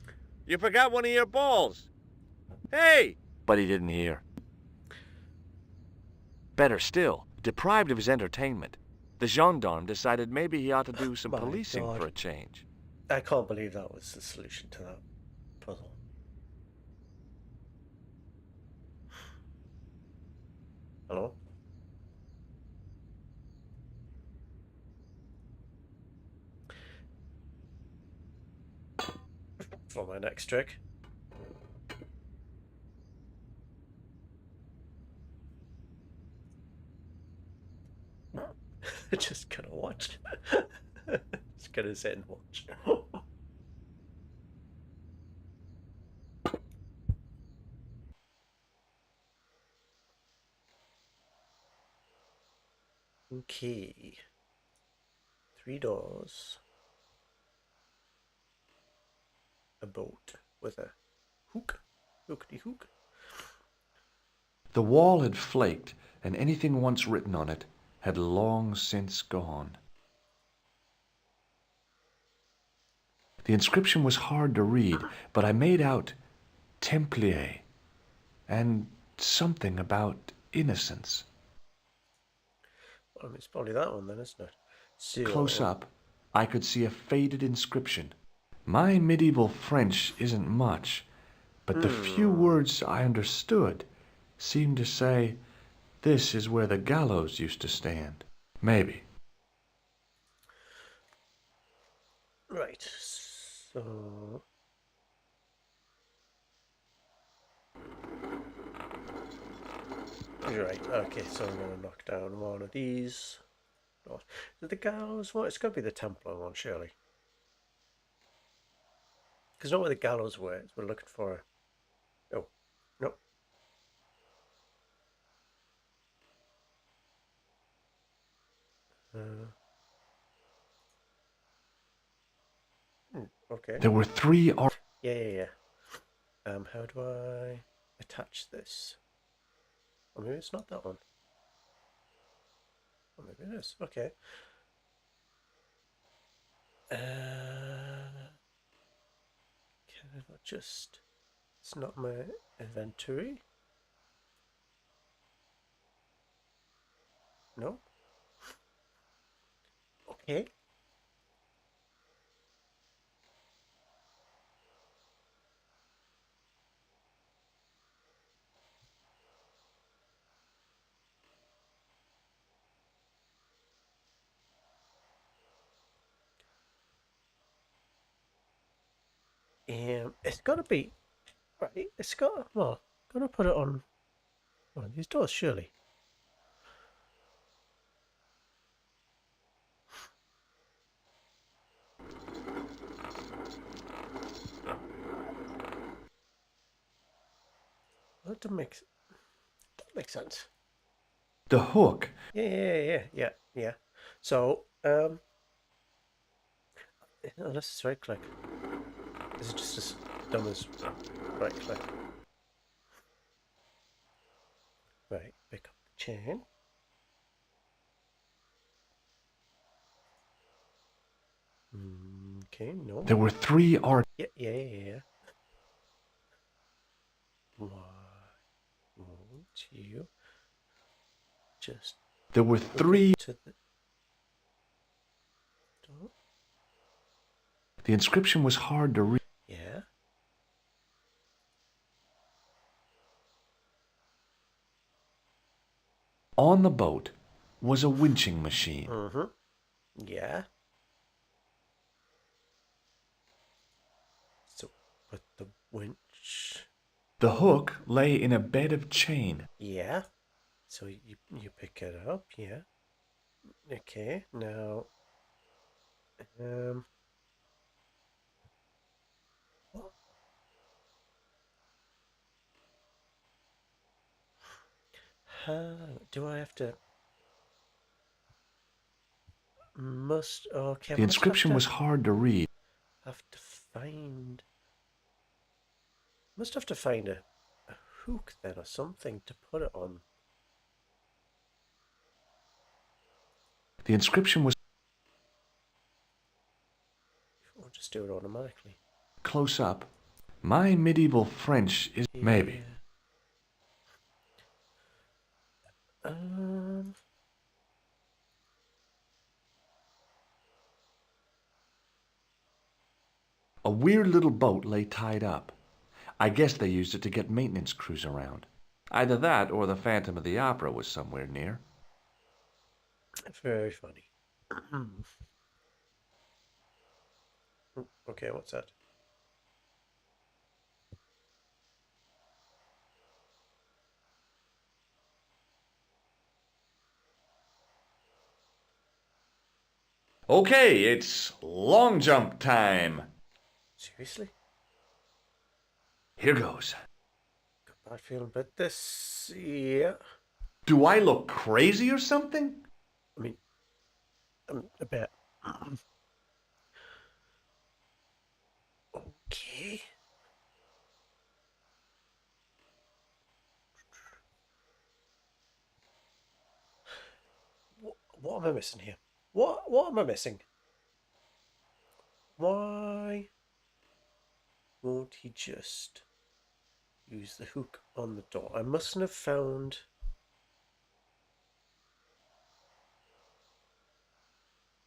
You forgot one of your balls! Hey! But he didn't hear. Better still, deprived of his entertainment, the gendarme decided maybe he ought to do some My policing God. for a change. I can't believe that was the solution to that puzzle. Hello? For my next trick. Just gonna watch. Just gonna sit and watch. Okay. 3 doors. A boat with a hook. Hookity hook. The wall had flaked, and anything once written on it had long since gone. The inscription was hard to read, but I made out Templier and something about innocence. Well, it's probably that one then, isn't it? So, Close up, I could see a faded inscription, My medieval French isn't much, but the few words I understood seemed to say, "This is where the gallows used to stand." Maybe. Right. So. Right. Okay. So I'm gonna knock down one of these. Is it the gallows one? It's got to be the Templar one, surely. Because not where the gallows were. We're looking for. Oh, no. Okay. There were three Yeah. How do I attach this? Or maybe it's not that one. Or maybe it is. Okay. Can I not just... It's not my inventory? No? Okay. It's got to be... Right, it's got... Well, gotta put it on one of these doors, surely. That doesn't make sense. The hook. Yeah. So, unless it's right click. Is it just as dumb as right click? Right, pick up the chain. Okay, no. There were three Yeah. Why won't you just... There were three. To the door? The inscription was hard to read. Yeah. On the boat was a winching machine. Yeah. So, put the winch... The hook lay in a bed of chain. Yeah. So you pick it up, yeah. Okay, now... What? Do I have to... Okay. The inscription was hard to read. Have to find... Must have to find a hook then or something to put it on. The inscription was... Or just do it automatically. Close up. My medieval French is... Yeah. Maybe. A weird little boat lay tied up. I guess they used it to get maintenance crews around. Either that or the Phantom of the Opera was somewhere near. Very funny. Okay, what's that? Okay, it's long jump time. Seriously? Here goes. Got bad feeling about this. Yeah. Do I look crazy or something? I mean, a bit. Okay. What am I missing here? What am I missing? Why won't he just use the hook on the door? I mustn't have found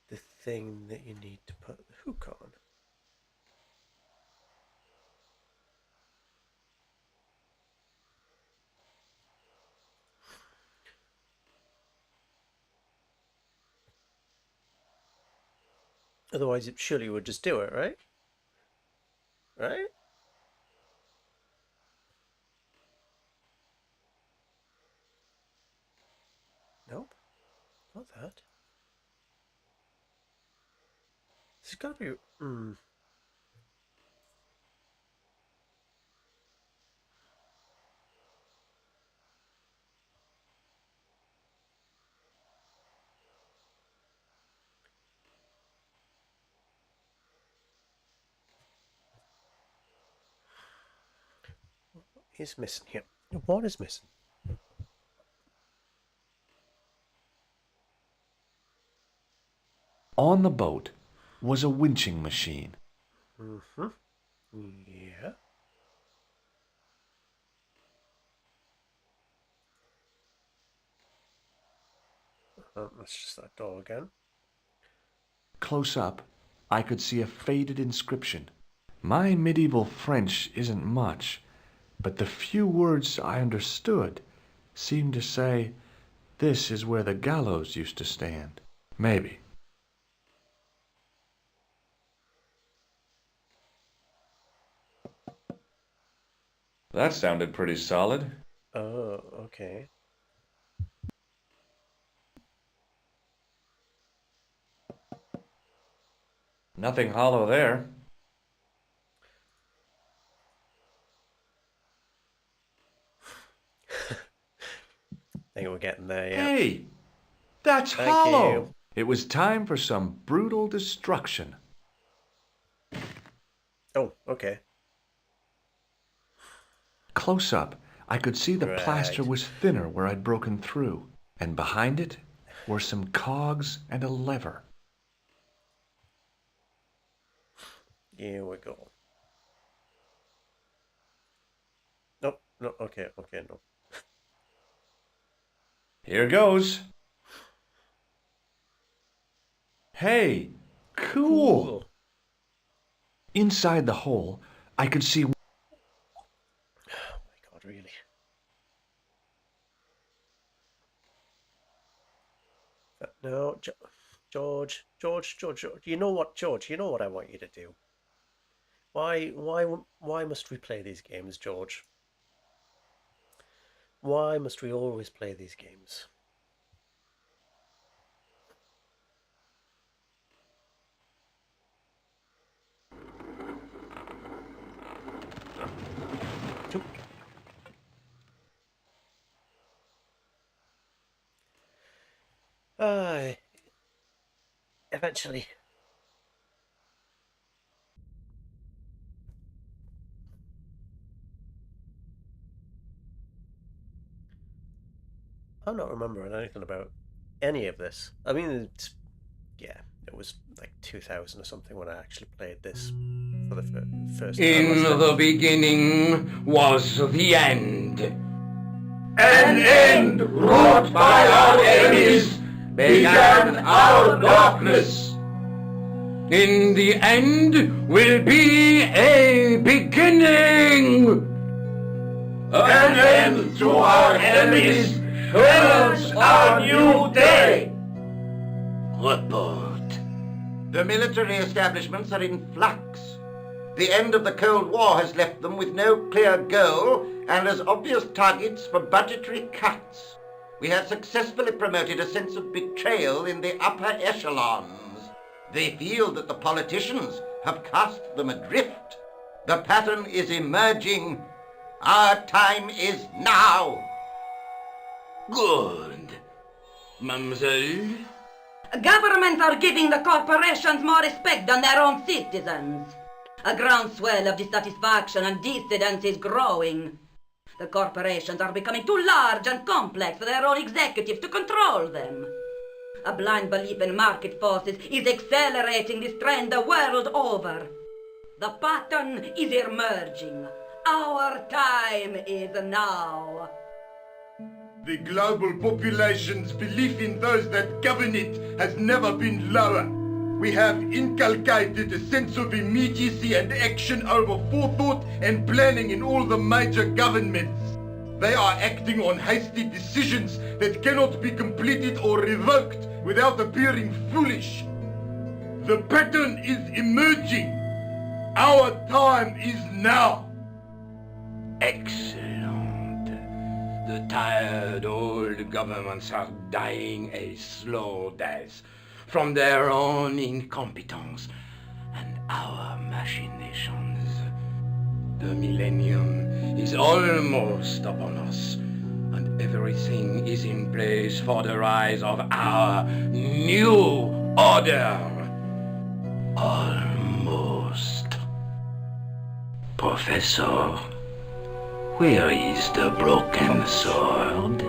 the thing that you need to put the hook on. Otherwise, it surely would just do it, right? Right? Nope. Not that. This has got to be... is missing here? What is missing? On the boat was a winching machine. Mm-hmm. Yeah. That's just that door again. Close up, I could see a faded inscription. My medieval French isn't much, but the few words I understood seemed to say, "This is where the gallows used to stand." Maybe. That sounded pretty solid. Oh, okay. Nothing hollow there. I think we're getting there, yeah. Hey, that's Thank hollow. you. It was time for some brutal destruction. Oh, okay. Close up, I could see the plaster Right. was thinner where I'd broken through, and behind it were some cogs and a lever. Here we go. Nope, no, okay, no. Here goes. Hey, cool. Inside the hole, I could see... Oh my god, really? No, George. You know what, George? You know what I want you to do. Why must we play these games, George? Why must we always play these games? Eventually. I'm not remembering anything about any of this. I mean, it was like 2000 or something when I actually played this for the first time. In the beginning was the end. An end wrought by our enemies began our darkness. In the end will be a beginning. An end to our enemies heralds our new day. Report. The military establishments are in flux. The end of the Cold War has left them with no clear goal and as obvious targets for budgetary cuts. We have successfully promoted a sense of betrayal in the upper echelons. They feel that the politicians have cast them adrift. The pattern is emerging. Our time is now. Good. Mademoiselle? Governments are giving the corporations more respect than their own citizens. A groundswell of dissatisfaction and dissidence is growing. The corporations are becoming too large and complex for their own executives to control them. A blind belief in market forces is accelerating this trend the world over. The pattern is emerging. Our time is now. The global population's belief in those that govern it has never been lower. We have inculcated a sense of immediacy and action over forethought and planning in all the major governments. They are acting on hasty decisions that cannot be completed or revoked without appearing foolish. The pattern is emerging. Our time is now. Excellent. The tired old governments are dying a slow death from their own incompetence and our machinations. The millennium is almost upon us, and everything is in place for the rise of our new order. Almost. Professor, where is the broken sword?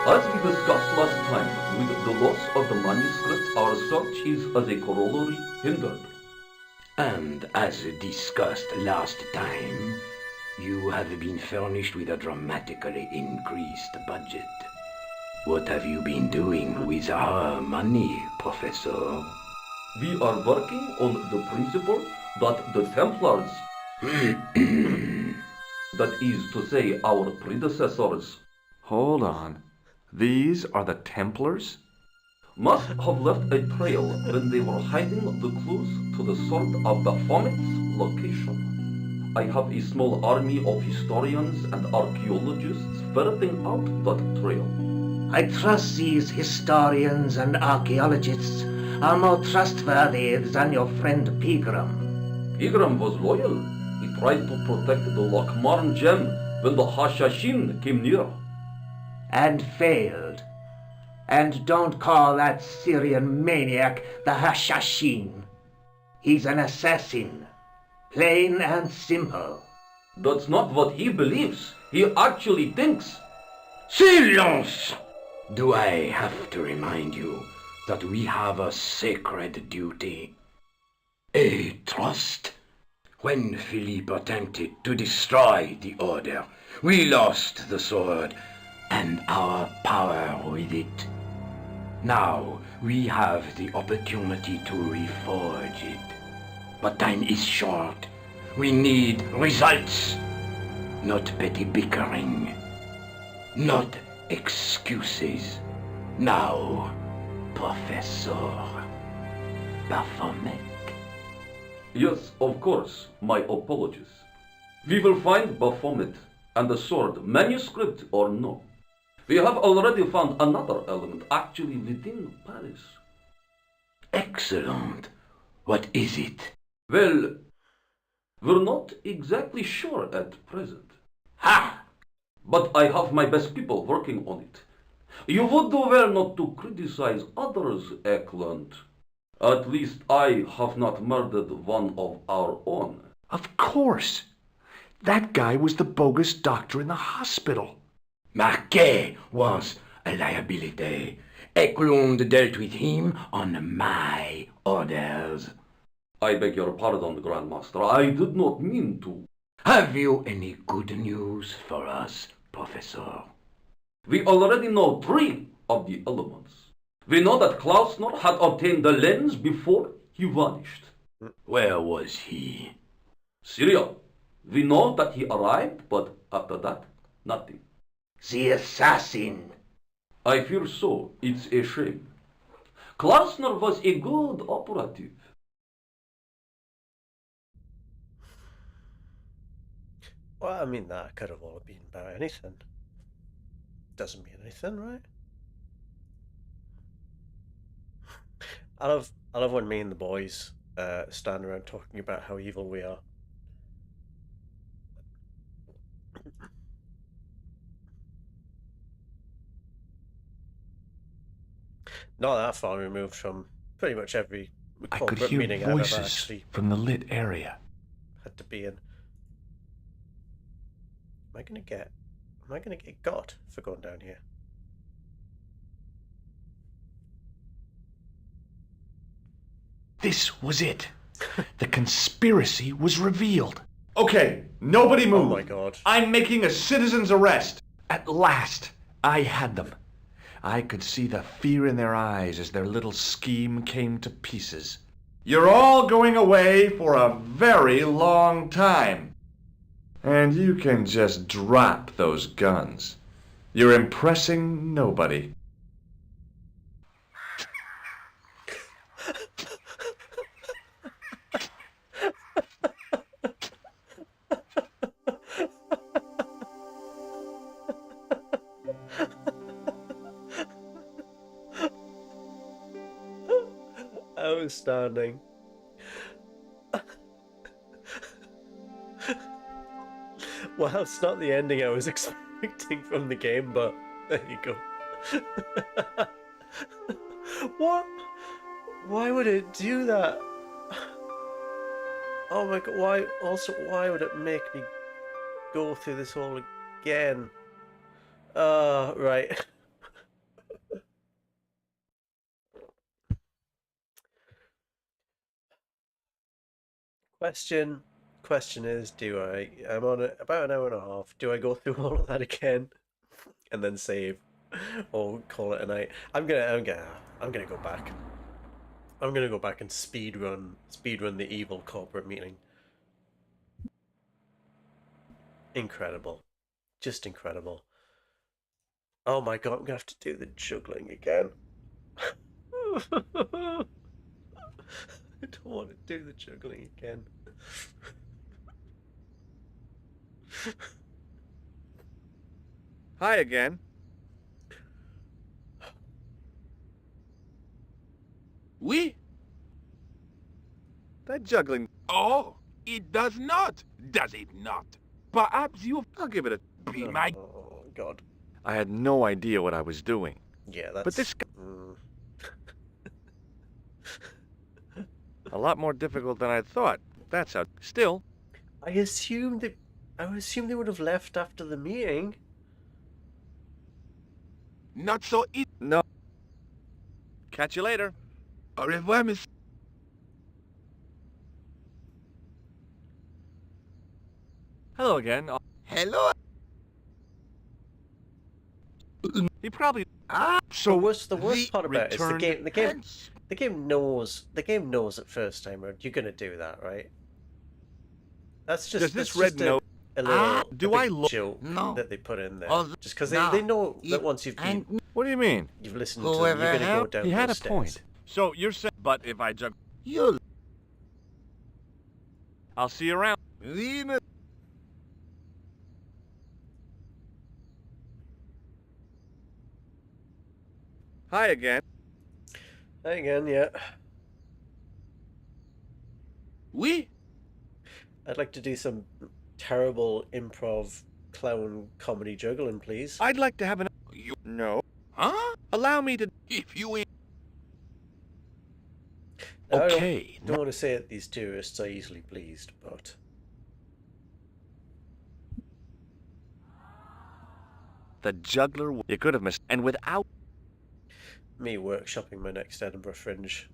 As we discussed last time, with the loss of the manuscript, our search is as a corollary hindered. And as discussed last time, you have been furnished with a dramatically increased budget. What have you been doing with our money, Professor? We are working on the principle that the Templars, that is to say our predecessors, Hold on. These are the Templars? must have left a trail when they were hiding the clues to the sword of Baphomet's location. I have a small army of historians and archaeologists ferreting out that trail. I trust these historians and archaeologists are more trustworthy than your friend Pegram. Pegram was loyal. He tried to protect the Lochmarn gem when the Hashashin came near. And failed. And don't call that Syrian maniac the Hashashin. He's an assassin. Plain and simple. That's not what he believes. He actually thinks. Silence! Do I have to remind you that we have a sacred duty? A trust? When Philippe attempted to destroy the Order, we lost the sword and our power with it. Now we have the opportunity to reforge it. But time is short. We need results. Not petty bickering. Not excuses. Now, Professor Baphomet. Yes, of course, my apologies. We will find Baphomet and the sword, manuscript or no. We have already found another element actually within Paris. Excellent. What is it? Well, we're not exactly sure at present. Ha! But I have my best people working on it. You would do well not to criticize others, Eklund. At least I have not murdered one of our own. Of course. That guy was the bogus doctor in the hospital. Marquet was a liability. Eklund dealt with him on my orders. I beg your pardon, Grandmaster. I did not mean to. Have you any good news for us, Professor? We already know 3 of the elements. We know that Klausner had obtained the lens before he vanished. Where was he? Syria. We know that he arrived, but after that, nothing. The assassin. I fear so. It's a shame. Klausner was a good operative. Well, I mean, that could have all been about anything. Doesn't mean anything, right? I love when me and the boys stand around talking about how evil we are. Not that far removed from pretty much every I could corporate hear meeting I've ever voices actually from the lit area. had to be in. Am I gonna get got for going down here? This was it. The conspiracy was revealed. Okay, nobody move. Oh my god. I'm making a citizen's arrest. At last, I had them. I could see the fear in their eyes as their little scheme came to pieces. You're all going away for a very long time. And you can just drop those guns. You're impressing nobody. Outstanding. Well, it's not the ending I was expecting from the game, but there you go. What? Why would it do that? Oh my god, why? Also, why would it make me go through this all again? Right. Question is, I'm on about an hour and a half. Do I go through all of that again and then save, or call it a night? I'm gonna go back. I'm gonna go back and speedrun the evil corporate meeting. Incredible, just incredible. Oh my god, I'm gonna have to do the juggling again. I don't want to do the juggling again. Hi again. Oui? That juggling... Oh, it does not. Does it not? Perhaps you... I'll give it a... Be my... Oh god. I had no idea what I was doing. Yeah, that's... But this... A lot more difficult than I thought. That's how... Still... I assumed they would have left after the meeting. Not so it... No. Catch you later. Au revoir, miss. Hello again. Hello? He probably... So the worst part about it is Hence. the game knows at first time round you're gonna do that, right? That's just Does this that's red just note... a little do a I big look... joke No. that they put in there, Oh, just because no. they know that It once you've What do you mean? listened to them, Whoever you're gonna go helped, down He had a those stairs. point. So you're saying... But if I juggle... You... I'll see you around. Oui, Hi again. Hi again, yeah. Oui? I'd like to do some terrible improv clown comedy juggling, please. I'd like to have an... You... No. Huh? Allow me to... If you ain't... Now, Okay. I don't want to say that these tourists are easily pleased, but The juggler... You could have missed... And without... me workshopping my next Edinburgh Fringe.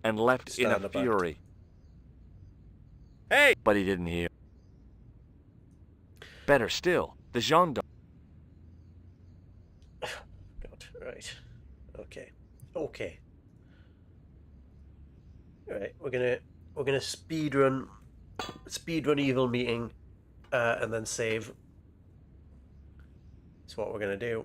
And left in Stand a about. fury. Hey! But he didn't hear. Better still, the gendarme... God, right. Okay. Alright, we're gonna speedrun evil meeting, and then save. That's what we're gonna do.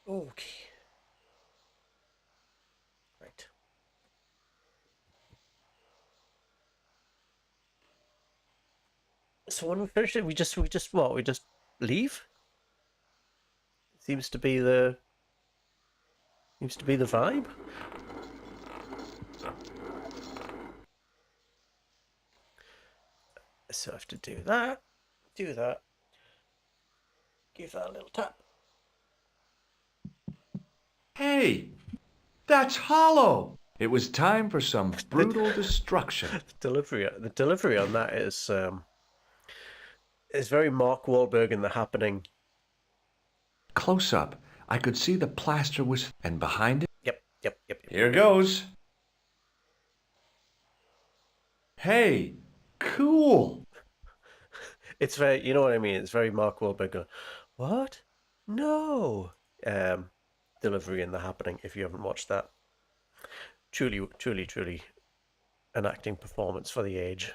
Okay. Right. So when we finish it, we just leave? Seems to be the vibe. So I have to do that, give that a little tap. Hey! That's hollow! It was time for some brutal destruction. The delivery on that is very Mark Wahlberg in The Happening. Close up, I could see the plaster was... And behind it... Yep. Here goes. Hey! Cool! It's very, you know what I mean? It's very Mark Wahlberg going, what? No! Delivery in The Happening, if you haven't watched that. Truly an acting performance for the age.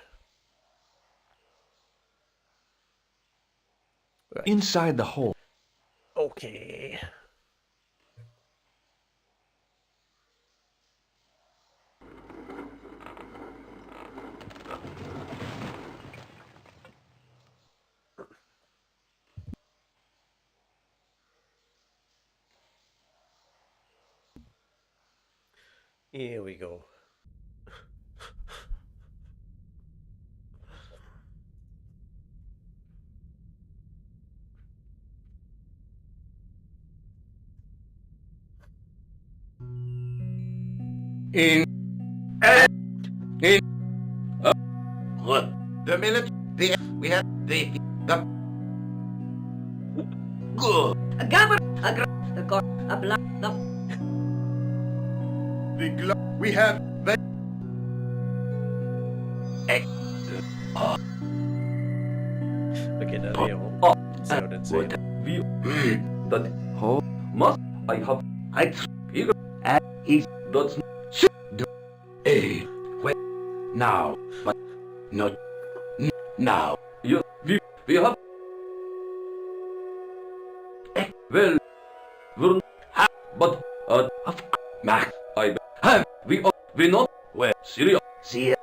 Right. Inside the hole. Here we go. What? The military, we have the Good. A gabber, a gra, a cor, a black, the We have the... Look at that Oh, here. oh, Sound insane. We that how must I have I figure he's that's a wait now, but not now. you we have well but Of Mac, I have we not well, serious see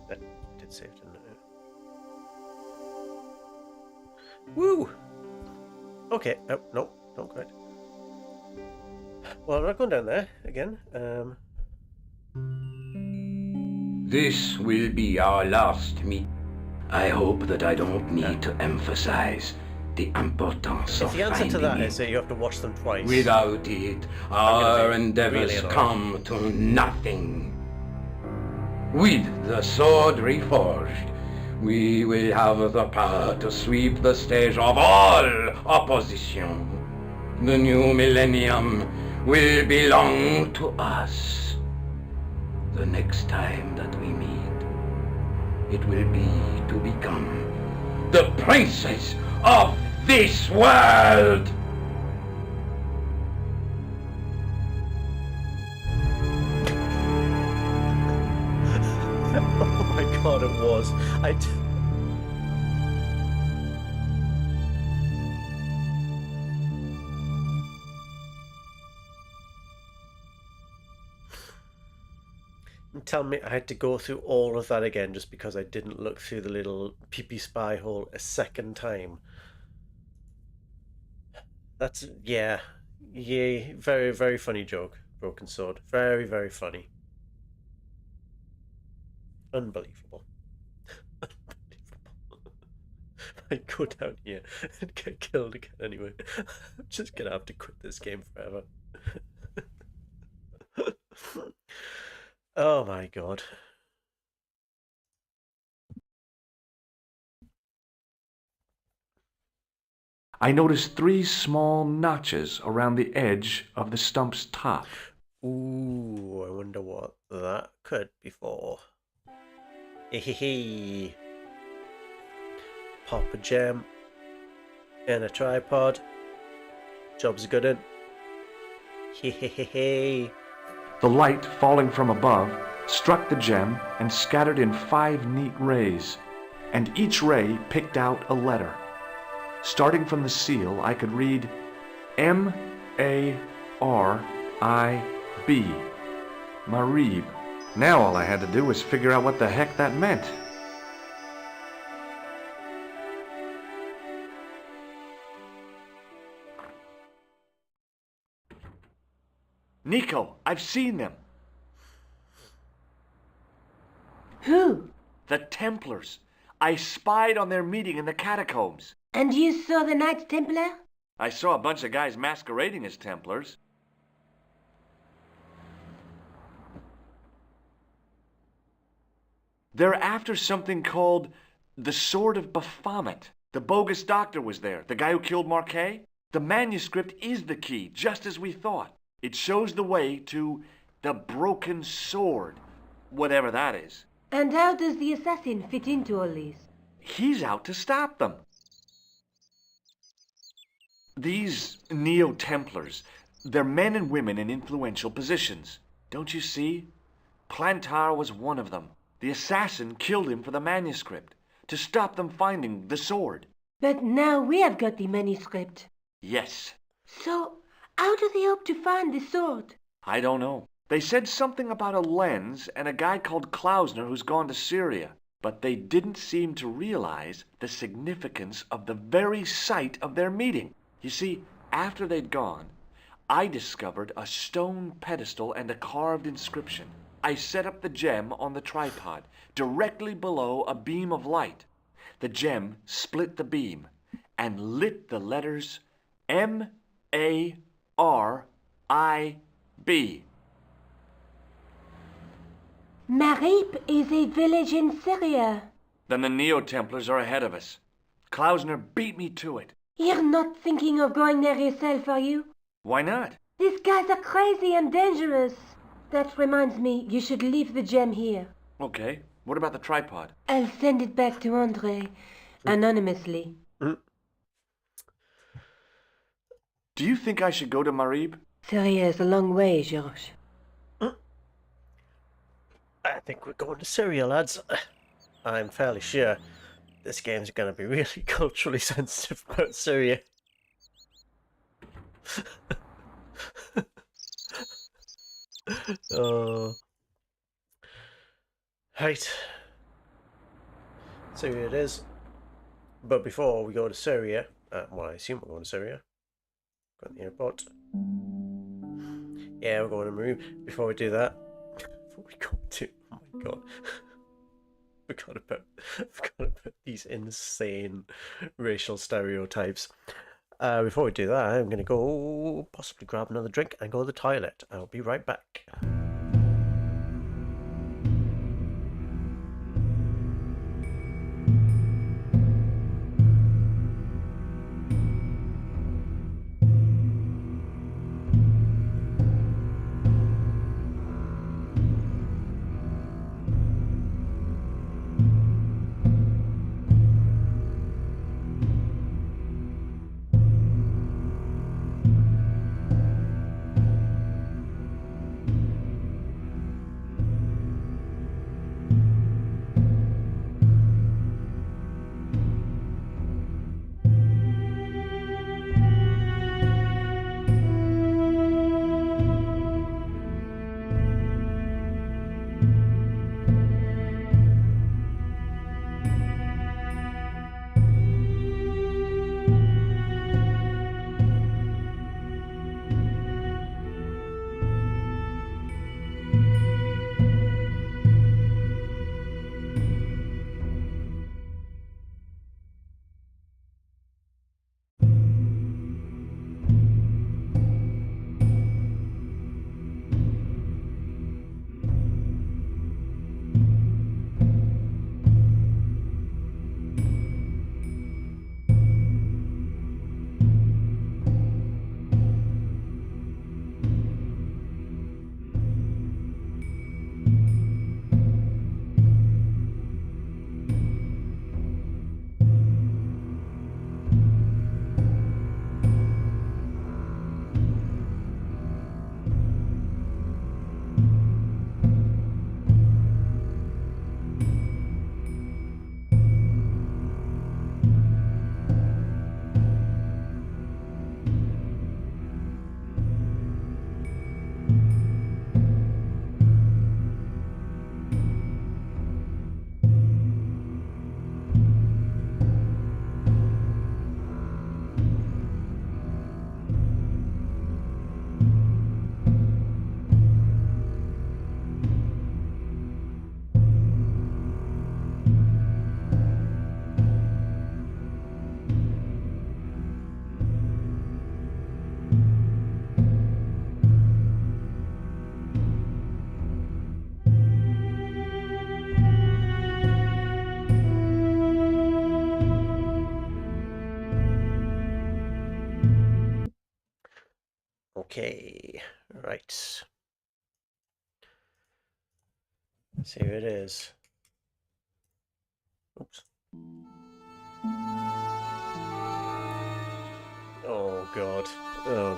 That did save, didn't it? Woo! Okay. Oh, no, don't quite. Well, I'm not going down there again. This will be our last meet. I hope that I don't need to emphasize the importance If of the answer to finding that you. is that you have to watch them twice. Without it, gonna our be endeavors really annoyed. come to nothing. With the sword reforged, we will have the power to sweep the stage of all opposition. The new millennium will belong to us. The next time that we meet, it will be to become the princes of this world! Oh my god, it was. Tell me I had to go through all of that again just because I didn't look through the little peepee spy hole a second time. That's, yeah. Yay. Very, very funny joke, Broken Sword. Very, very funny. Unbelievable. Unbelievable. I go down here and get killed again anyway. I'm just gonna have to quit this game forever. Oh my god. I noticed 3 small notches around the edge of the stump's top. Ooh, I wonder what that could be for. Hehehe. Pop a gem in a tripod. Job's good in. Hehehe. The light falling from above struck the gem and scattered in 5 neat rays, and each ray picked out a letter. Starting from the seal, I could read M-A-R-I-B. Marib. Now all I had to do was figure out what the heck that meant. Nico, I've seen them. Who? The Templars. I spied on their meeting in the catacombs. And you saw the Knights Templar? I saw a bunch of guys masquerading as Templars. They're after something called the Sword of Baphomet. The bogus doctor was there, the guy who killed Marquet. The manuscript is the key, just as we thought. It shows the way to the broken sword, whatever that is. And how does the assassin fit into all this? He's out to stop them. These Neo-Templars, they're men and women in influential positions. Don't you see? Plantar was one of them. The assassin killed him for the manuscript, to stop them finding the sword. But now we have got the manuscript. Yes. So, how do they hope to find the sword? I don't know. They said something about a lens and a guy called Klausner who's gone to Syria, but they didn't seem to realize the significance of the very site of their meeting. You see, after they'd gone, I discovered a stone pedestal and a carved inscription. I set up the gem on the tripod, directly below a beam of light. The gem split the beam and lit the letters M-A-R-I-B. Marib is a village in Syria. Then the Neo-Templars are ahead of us. Klausner beat me to it. You're not thinking of going there yourself, are you? Why not? These guys are crazy and dangerous. That reminds me, you should leave the gem here. Okay, what about the tripod? I'll send it back to Andre, anonymously. Do you think I should go to Marib? Syria is a long way, George. I think we're going to Syria, lads. I'm fairly sure this game's going to be really culturally sensitive about Syria. Oh. Right. Syria it is. But before we go to Syria, well, I assume we're going to Syria. Go to the airport. Yeah, we're going to Marib. Before we do that, before we go to, oh my god, forgot about these insane racial stereotypes. Before we do that, I'm going to go possibly grab another drink and go to the toilet. I'll be right back. Okay, right. See who it is. Oops. Oh god. Oh,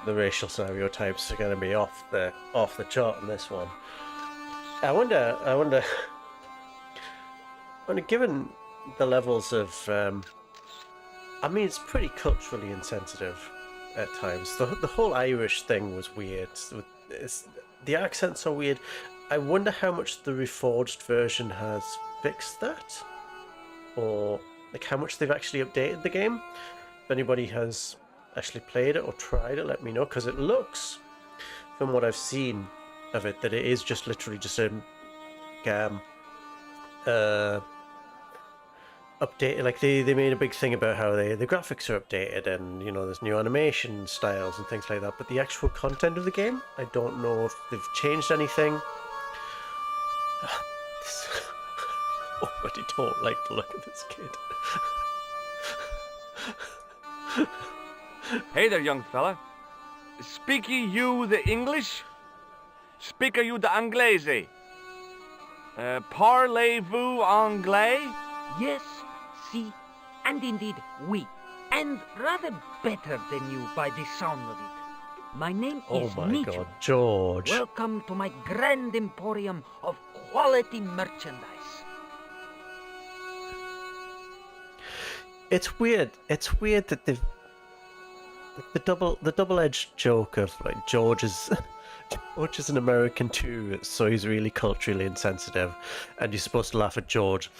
the racial stereotypes are going to be off the chart in this one. I wonder, given the levels of, I mean, it's pretty culturally insensitive at times. The whole Irish thing was weird. It's the accent's so weird. I wonder how much the reforged version has fixed that, or like how much they've actually updated the game. If anybody has actually played it or tried it, let me know, because it looks, from what I've seen of it, that it is just literally just a updated. Like they made a big thing about how the graphics are updated, and you know there's new animation styles and things like that, but the actual content of the game, I don't know if they've changed anything. I already don't like the look of this kid. Hey there, young fella. Speak ye you the English? Speak you the Anglais? Parlez-vous anglais? Yes, si, and indeed oui, and rather better than you by the sound of it. My name is Oh my Nijo. god, George. Welcome to my grand emporium of quality merchandise. It's weird. It's weird that they've the double-edged joke of like George is an American too, so he's really culturally insensitive, and you're supposed to laugh at George.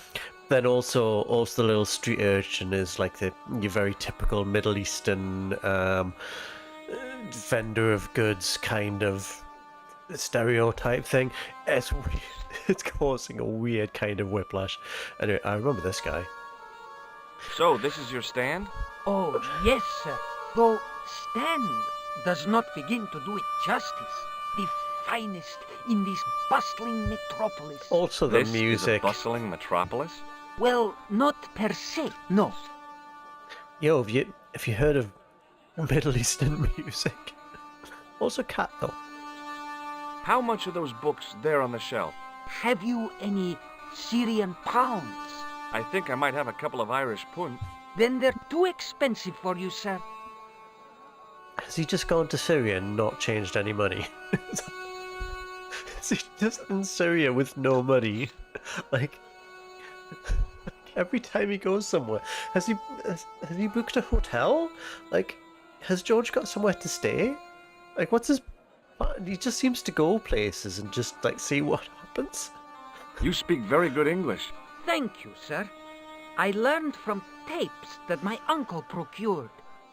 Then also the little street urchin is like your very typical Middle Eastern vendor of goods kind of stereotype thing. It's weird. It's causing a weird kind of whiplash. Anyway, I remember this guy. So, this is your stand? Oh, yes, sir. Though stand does not begin to do it justice. The finest in this bustling metropolis. Also the This music. is a bustling metropolis? Well, not per se, no. Yo, have you heard of Middle Eastern music? Also cat though. How much are those books there on the shelf? Have you any Syrian pounds? I think I might have a couple of Irish pund. Then they're too expensive for you, sir. Has he just gone to Syria and not changed any money? Is he just in Syria with no money? Like every time he goes somewhere, has he booked a hotel? Like, has George got somewhere to stay? Like, what's his? He just seems to go places and just like see what happens. You speak very good English. Thank you, sir. I learned from tapes that my uncle procured.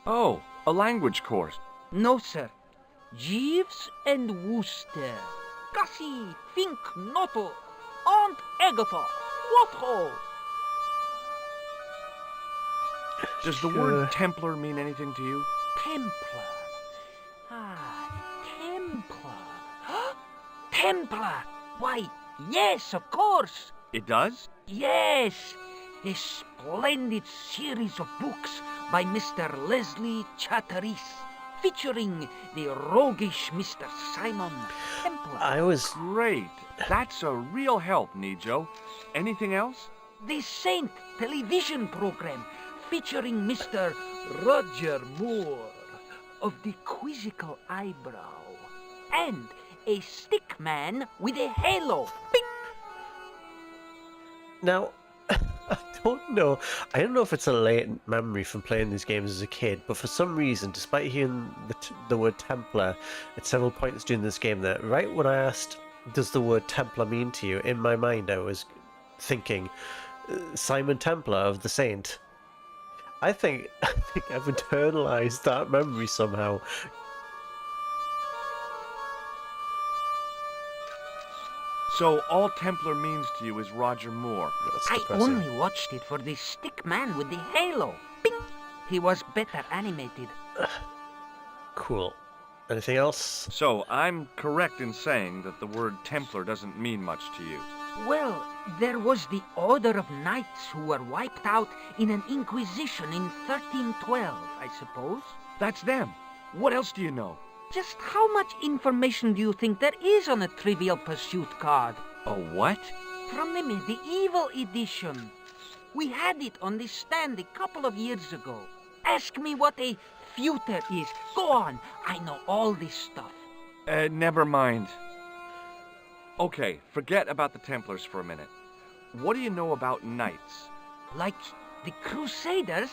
Oh, a language course. No, sir. Jeeves and Wooster. Gussie, Fink, Noto, Aunt Agatha. What ho? Does the word Templar mean anything to you? Templar. Ah, Templar. Templar! Why, yes, of course. It does? Yes, a splendid series of books by Mr. Leslie Chatteris, featuring the roguish Mr. Simon Templar. Great. That's a real help, Nijo. Anything else? The Saint television program, featuring Mr. Roger Moore of the quizzical eyebrow, and a stick man with a halo. Bing! Now, I don't know if it's a latent memory from playing these games as a kid, but for some reason, despite hearing the word Templar at several points during this game, that right when I asked, does the word Templar mean to you, in my mind I was thinking, Simon Templar of the Saint. I think I've internalized that memory somehow. So all Templar means to you is Roger Moore. I only watched it for the stick man with the halo. Bing! He was better animated. Cool. Anything else? So I'm correct in saying that the word Templar doesn't mean much to you. Well, there was the Order of Knights who were wiped out in an inquisition in 1312, I suppose. That's them. What else do you know? Just how much information do you think there is on a Trivial Pursuit card? A what? From the medieval edition. We had it on the stand a couple of years ago. Ask me what a feuter is. Go on, I know all this stuff. Never mind. Okay, forget about the Templars for a minute. What do you know about knights? Like the Crusaders,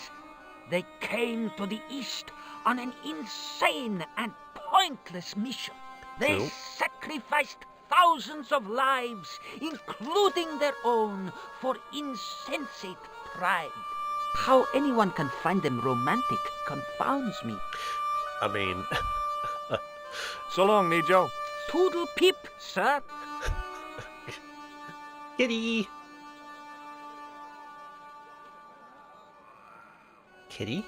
they came to the East on an insane and pointless mission. They Nope. sacrificed thousands of lives, including their own, for insensate pride. How anyone can find them romantic confounds me. I mean, So long, Nijo. Toodle pip, sir. kitty. Kitty?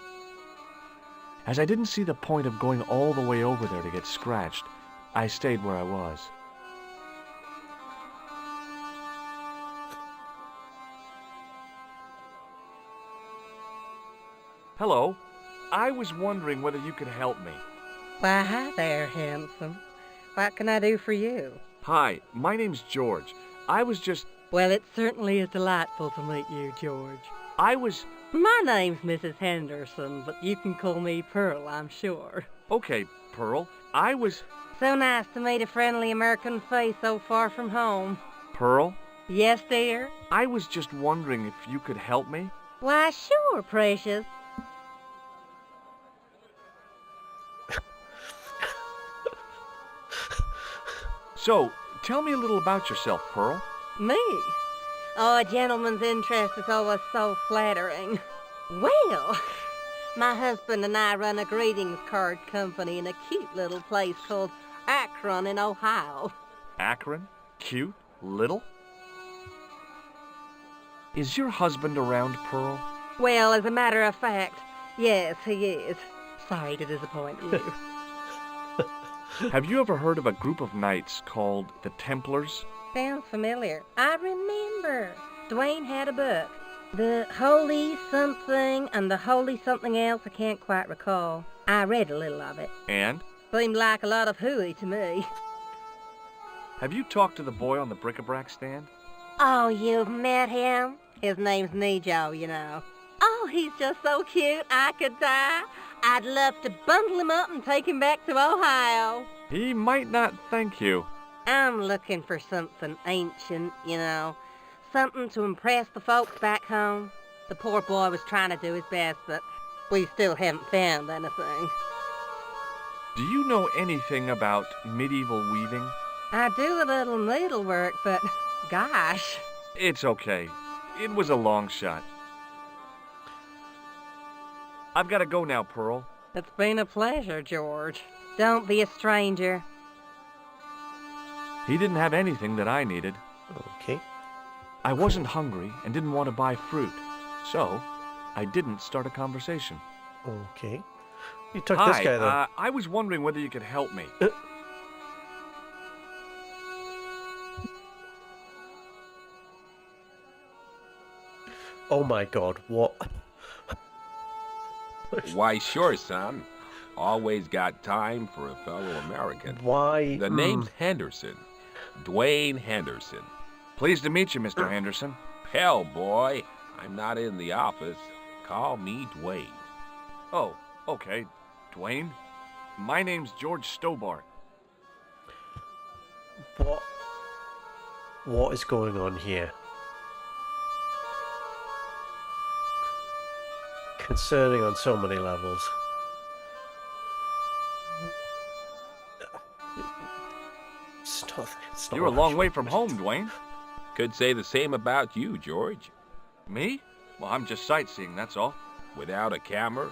As I didn't see the point of going all the way over there to get scratched, I stayed where I was. Hello. I was wondering whether you could help me. Why, hi there, handsome. What can I do for you? Hi, my name's George. I was just... Well, it certainly is delightful to meet you, George. I was... My name's Mrs. Henderson, but you can call me Pearl, I'm sure. Okay, Pearl. I was... So nice to meet a friendly American face so far from home. Pearl? Yes, dear? I was just wondering if you could help me. Why, sure, precious. So, tell me a little about yourself, Pearl. Me? Oh, a gentleman's interest is always so flattering. Well, my husband and I run a greetings card company in a cute little place called Akron in Ohio. Akron? Cute? Little? Is your husband around, Pearl? Well, as a matter of fact, yes, he is. Sorry to disappoint you. Have you ever heard of a group of knights called the Templars? Sounds familiar. I remember. Dwayne had a book. The Holy Something and the Holy Something Else, I can't quite recall. I read a little of it. And? Seemed like a lot of hooey to me. Have you talked to the boy on the bric-a-brac stand? Oh, you've met him? His name's Nijo, you know. Oh, he's just so cute, I could die. I'd love to bundle him up and take him back to Ohio. He might not thank you. I'm looking for something ancient, you know. Something to impress the folks back home. The poor boy was trying to do his best, but we still haven't found anything. Do you know anything about medieval weaving? I do a little needlework, but gosh. It's okay. It was a long shot. I've got to go now, Pearl. It's been a pleasure, George. Don't be a stranger. He didn't have anything that I needed. Okay. I wasn't hungry and didn't want to buy fruit, so I didn't start a conversation. Okay. You took Hi, this guy, though. I was wondering whether you could help me. Oh my god, what? Why, sure, son. Always got time for a fellow American. Why? The name's Henderson. Dwayne Henderson. Pleased to meet you, Mr. Henderson. Hell, boy. I'm not in the office. Call me Dwayne. Oh, okay. Dwayne. My name's George Stobbart. What is going on here? Concerning on so many levels. It's not You're a long way from home, Dwayne. Could say the same about you, George. Me? Well, I'm just sightseeing, that's all. Without a camera,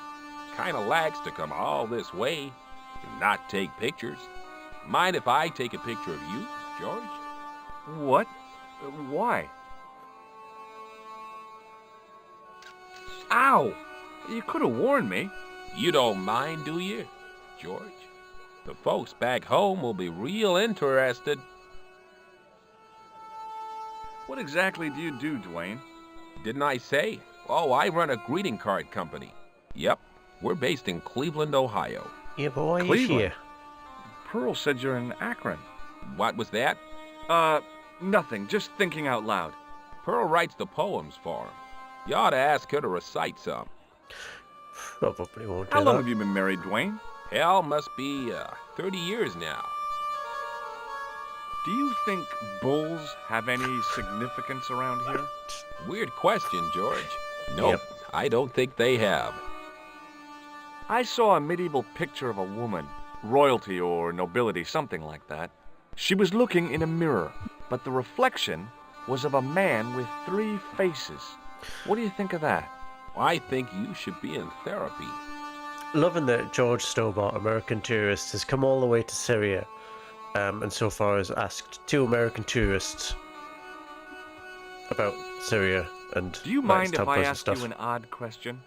kinda lax to come all this way and not take pictures. Mind if I take a picture of you, George? What? Why? Ow! You could have warned me. You don't mind, do you, George? The folks back home will be real interested. What exactly do you do, Dwayne? Didn't I say? Oh, I run a greeting card company. Yep, we're based in Cleveland, Ohio. Yeah, but why are you Cleveland? here? Pearl said you're in Akron. What was that? Nothing. Just thinking out loud. Pearl writes the poems for him. You ought to ask her to recite some. Probably won't do How long that. have you been married, Dwayne? Hell, must be 30 years now. Do you think bulls have any significance around here? Weird question, George. Nope, I don't think they have. I saw a medieval picture of a woman. royalty or nobility, something like that. She was looking in a mirror, but the reflection was of a man with 3 faces. What do you think of that? I think you should be in therapy. Loving that George Stobbart, American tourist, has come all the way to Syria, and so far has asked 2 American tourists about Syria and Do you Knights mind if I Templars and ask stuff. you an odd question?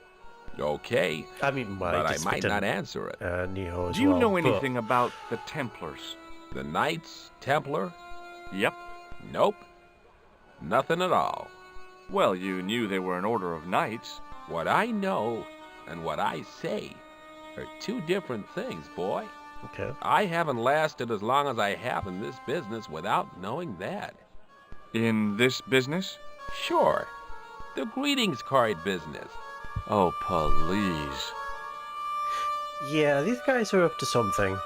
Okay, I mean, well, but I just might picked not an- answer it. Neo as Do you well, know but- anything about the Templars? The Knights Templar? Yep. Nope. Nothing at all. Well, you knew they were an order of knights. What I know and what I say are 2 different things, boy. Okay. I haven't lasted as long as I have in this business without knowing that. In this business? Sure. The greetings card business. Oh, please. Yeah, these guys are up to something.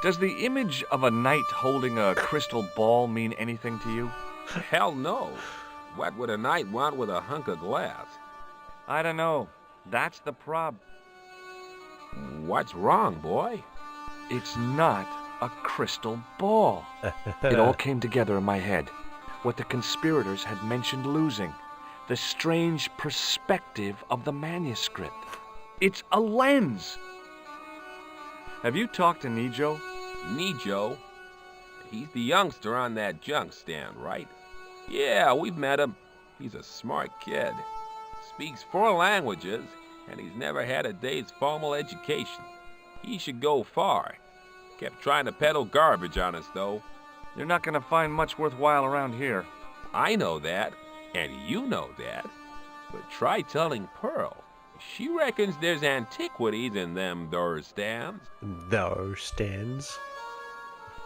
Does the image of a knight holding a crystal ball mean anything to you? Hell no. What would a knight want with a hunk of glass? I don't know. That's the prob. What's wrong, boy? It's not a crystal ball. It all came together in my head. What the conspirators had mentioned losing. The strange perspective of the manuscript. It's a lens. Have you talked to Nijo? Nijo? He's the youngster on that junk stand, right? Yeah, we've met him. He's a smart kid. Speaks 4 languages, and he's never had a day's formal education. He should go far. Kept trying to peddle garbage on us, though. You're not going to find much worthwhile around here. I know that, and you know that. But try telling Pearl. She reckons there's antiquities in them there stands. There stands.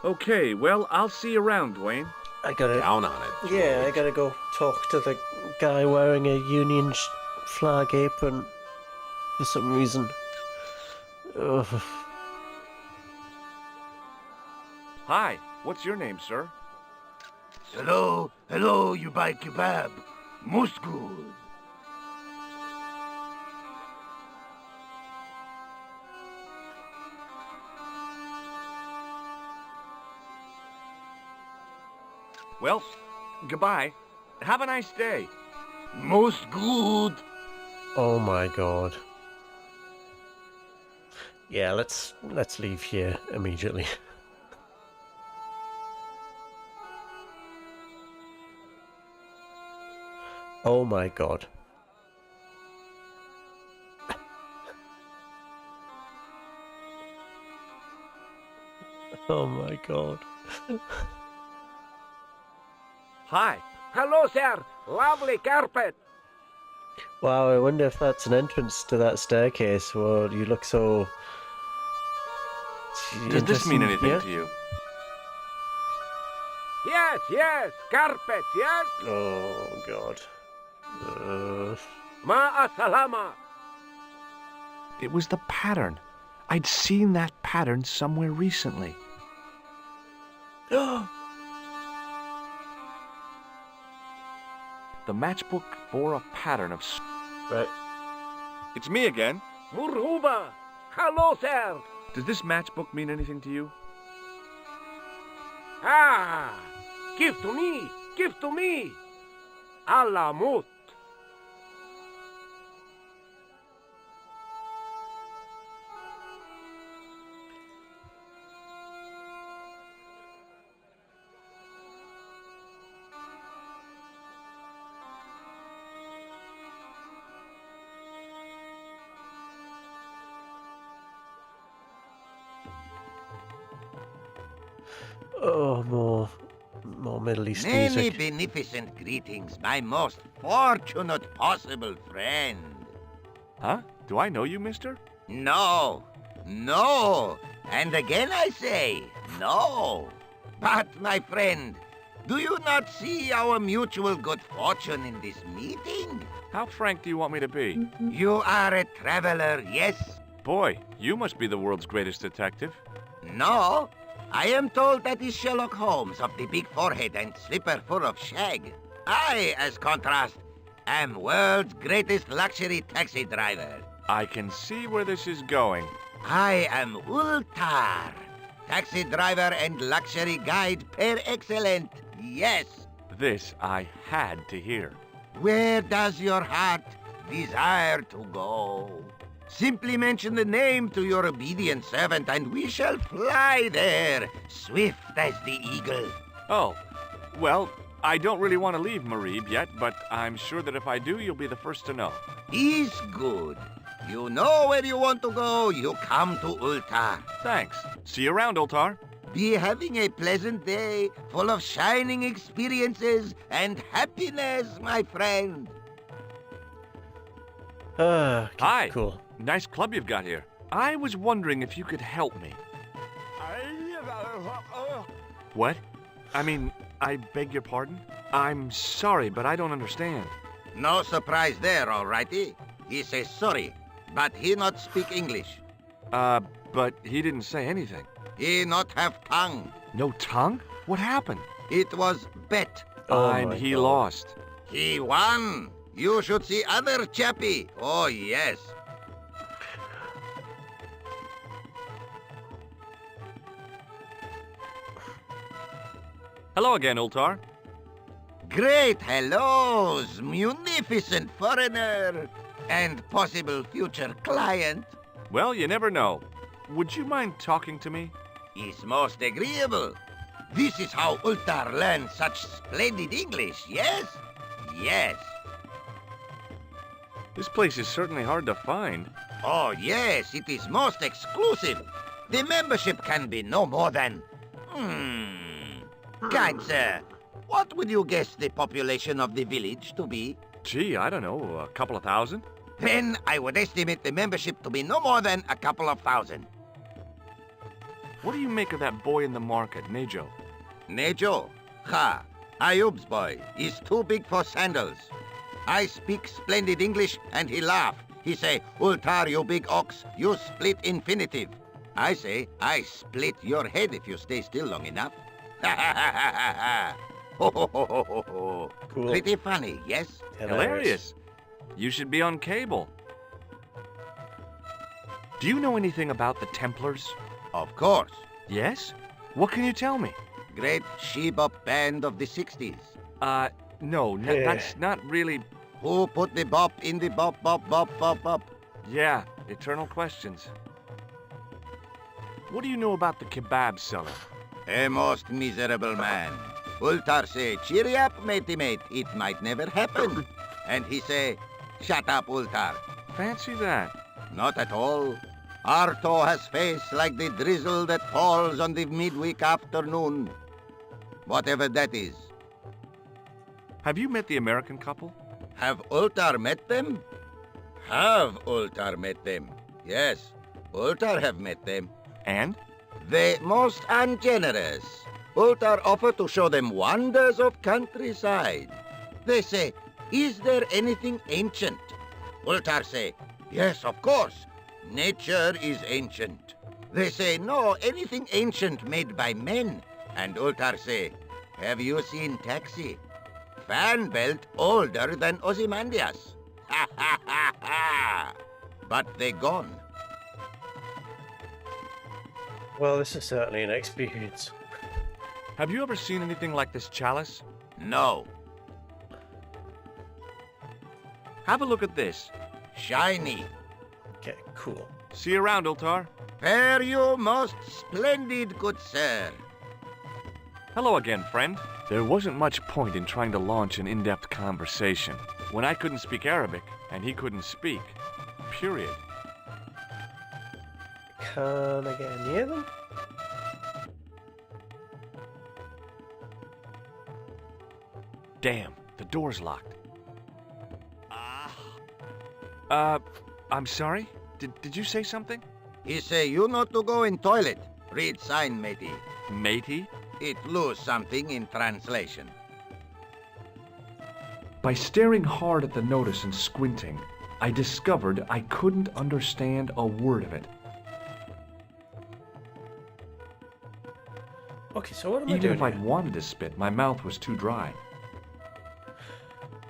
Okay, well, I'll see you around, Dwayne. I gotta... Down on it, Yeah, I George. gotta go talk to the guy wearing a Union flag apron for some reason. Ugh. Hi, what's your name, sir? Hello, you buy kebab. Most good. Well, goodbye. Have a nice day. Most good. Oh my god. Yeah, let's leave here immediately. Oh my god. Oh my god. Hi. Hello, sir. Lovely carpet. Wow, I wonder if that's an entrance to that staircase. Well, you look so... Does this mean interesting, anything yeah? to you? Yes, carpet, yes. Oh god. Ma'asalama. It was the pattern. I'd seen that pattern somewhere recently. The matchbook bore a pattern of... Right. It's me again. Muruba. Hello, sir. Does this matchbook mean anything to you? Ah, give to me. Alamut. Oh, more Middle East Many music. beneficent greetings, my most fortunate possible friend. Huh? Do I know you, mister? No, and again I say, no. But, my friend, do you not see our mutual good fortune in this meeting? How frank do you want me to be? You are a traveler, yes? Boy, you must be the world's greatest detective. No, I am told that is Sherlock Holmes of the big forehead and slipper full of shag. I, as contrast, am world's greatest luxury taxi driver. I can see where this is going. I am Ultar, taxi driver and luxury guide per excellent. Yes. This I had to hear. Where does your heart desire to go? Simply mention the name to your obedient servant, and we shall fly there, swift as the eagle. Oh, well, I don't really want to leave Marib yet, but I'm sure that if I do, you'll be the first to know. Is good. You know where you want to go, you come to Ultar. Thanks. See you around, Ultar. Be having a pleasant day, full of shining experiences and happiness, my friend. Hi. Cool. Nice club you've got here. I was wondering if you could help me. What? I mean, I beg your pardon? I'm sorry, but I don't understand. No surprise there, all righty. He says sorry, but he not speak English. But he didn't say anything. He not have tongue. No tongue? What happened? It was bet. And he lost. He won. You should see other chappie. Oh, yes. Hello again, Ultar. Great hellos, munificent foreigner, and possible future client. Well, you never know. Would you mind talking to me? Is most agreeable. This is how Ultar learned such splendid English, yes? Yes. This place is certainly hard to find. Oh, yes, it is most exclusive. The membership can be no more than... Kind sir, what would you guess the population of the village to be? Gee, I don't know, a couple of thousand? Then I would estimate the membership to be no more than a couple of thousand. What do you make of that boy in the market, Nejo? Nejo? Ha! Ayub's boy is too big for sandals. I speak splendid English and he laugh. He say, Ultar, you big ox, you split infinitive. I say, I split your head if you stay still long enough. Ha ha ha ha ha! Ho ho ho ho ho ho! Cool. Pretty funny, yes? Hilarious. You should be on cable. Do you know anything about the Templars? Of course. Yes? What can you tell me? Great she-bop band of the 60s. No, that's not really... Who put the bop in the bop, bop, bop, bop, bop? Yeah, eternal questions. What do you know about the kebab seller? A most miserable man. Ultar say, cheery up, matey mate, it might never happen. And he say, shut up, Ultar. Fancy that. Not at all. Arto has face like the drizzle that falls on the midweek afternoon. Whatever that is. Have you met the American couple? Have Ultar met them? Have Ultar met them? Yes, Ultar have met them. And? They most ungenerous. Ultar offer to show them wonders of countryside. They say, is there anything ancient? Ultar say, yes, of course. Nature is ancient. They say, no, anything ancient made by men. And Ultar say, have you seen Taxi? Fan belt older than Ozymandias. Ha ha ha ha! But they gone. Well, this is certainly an experience. Have you ever seen anything like this chalice? No. Have a look at this. Shiny. Okay, cool. See you around, Ultar. Fare you most splendid, good sir. Hello again, friend. There wasn't much point in trying to launch an in-depth conversation when I couldn't speak Arabic and he couldn't speak. Period. Can I get near them? Damn, the door's locked. I'm sorry? Did you say something? He say you not to go in toilet. Read sign, matey. Matey? It lose something in translation. By staring hard at the notice and squinting, I discovered I couldn't understand a word of it. Okay, so what am I Even doing if I'd here? wanted to spit, my mouth was too dry.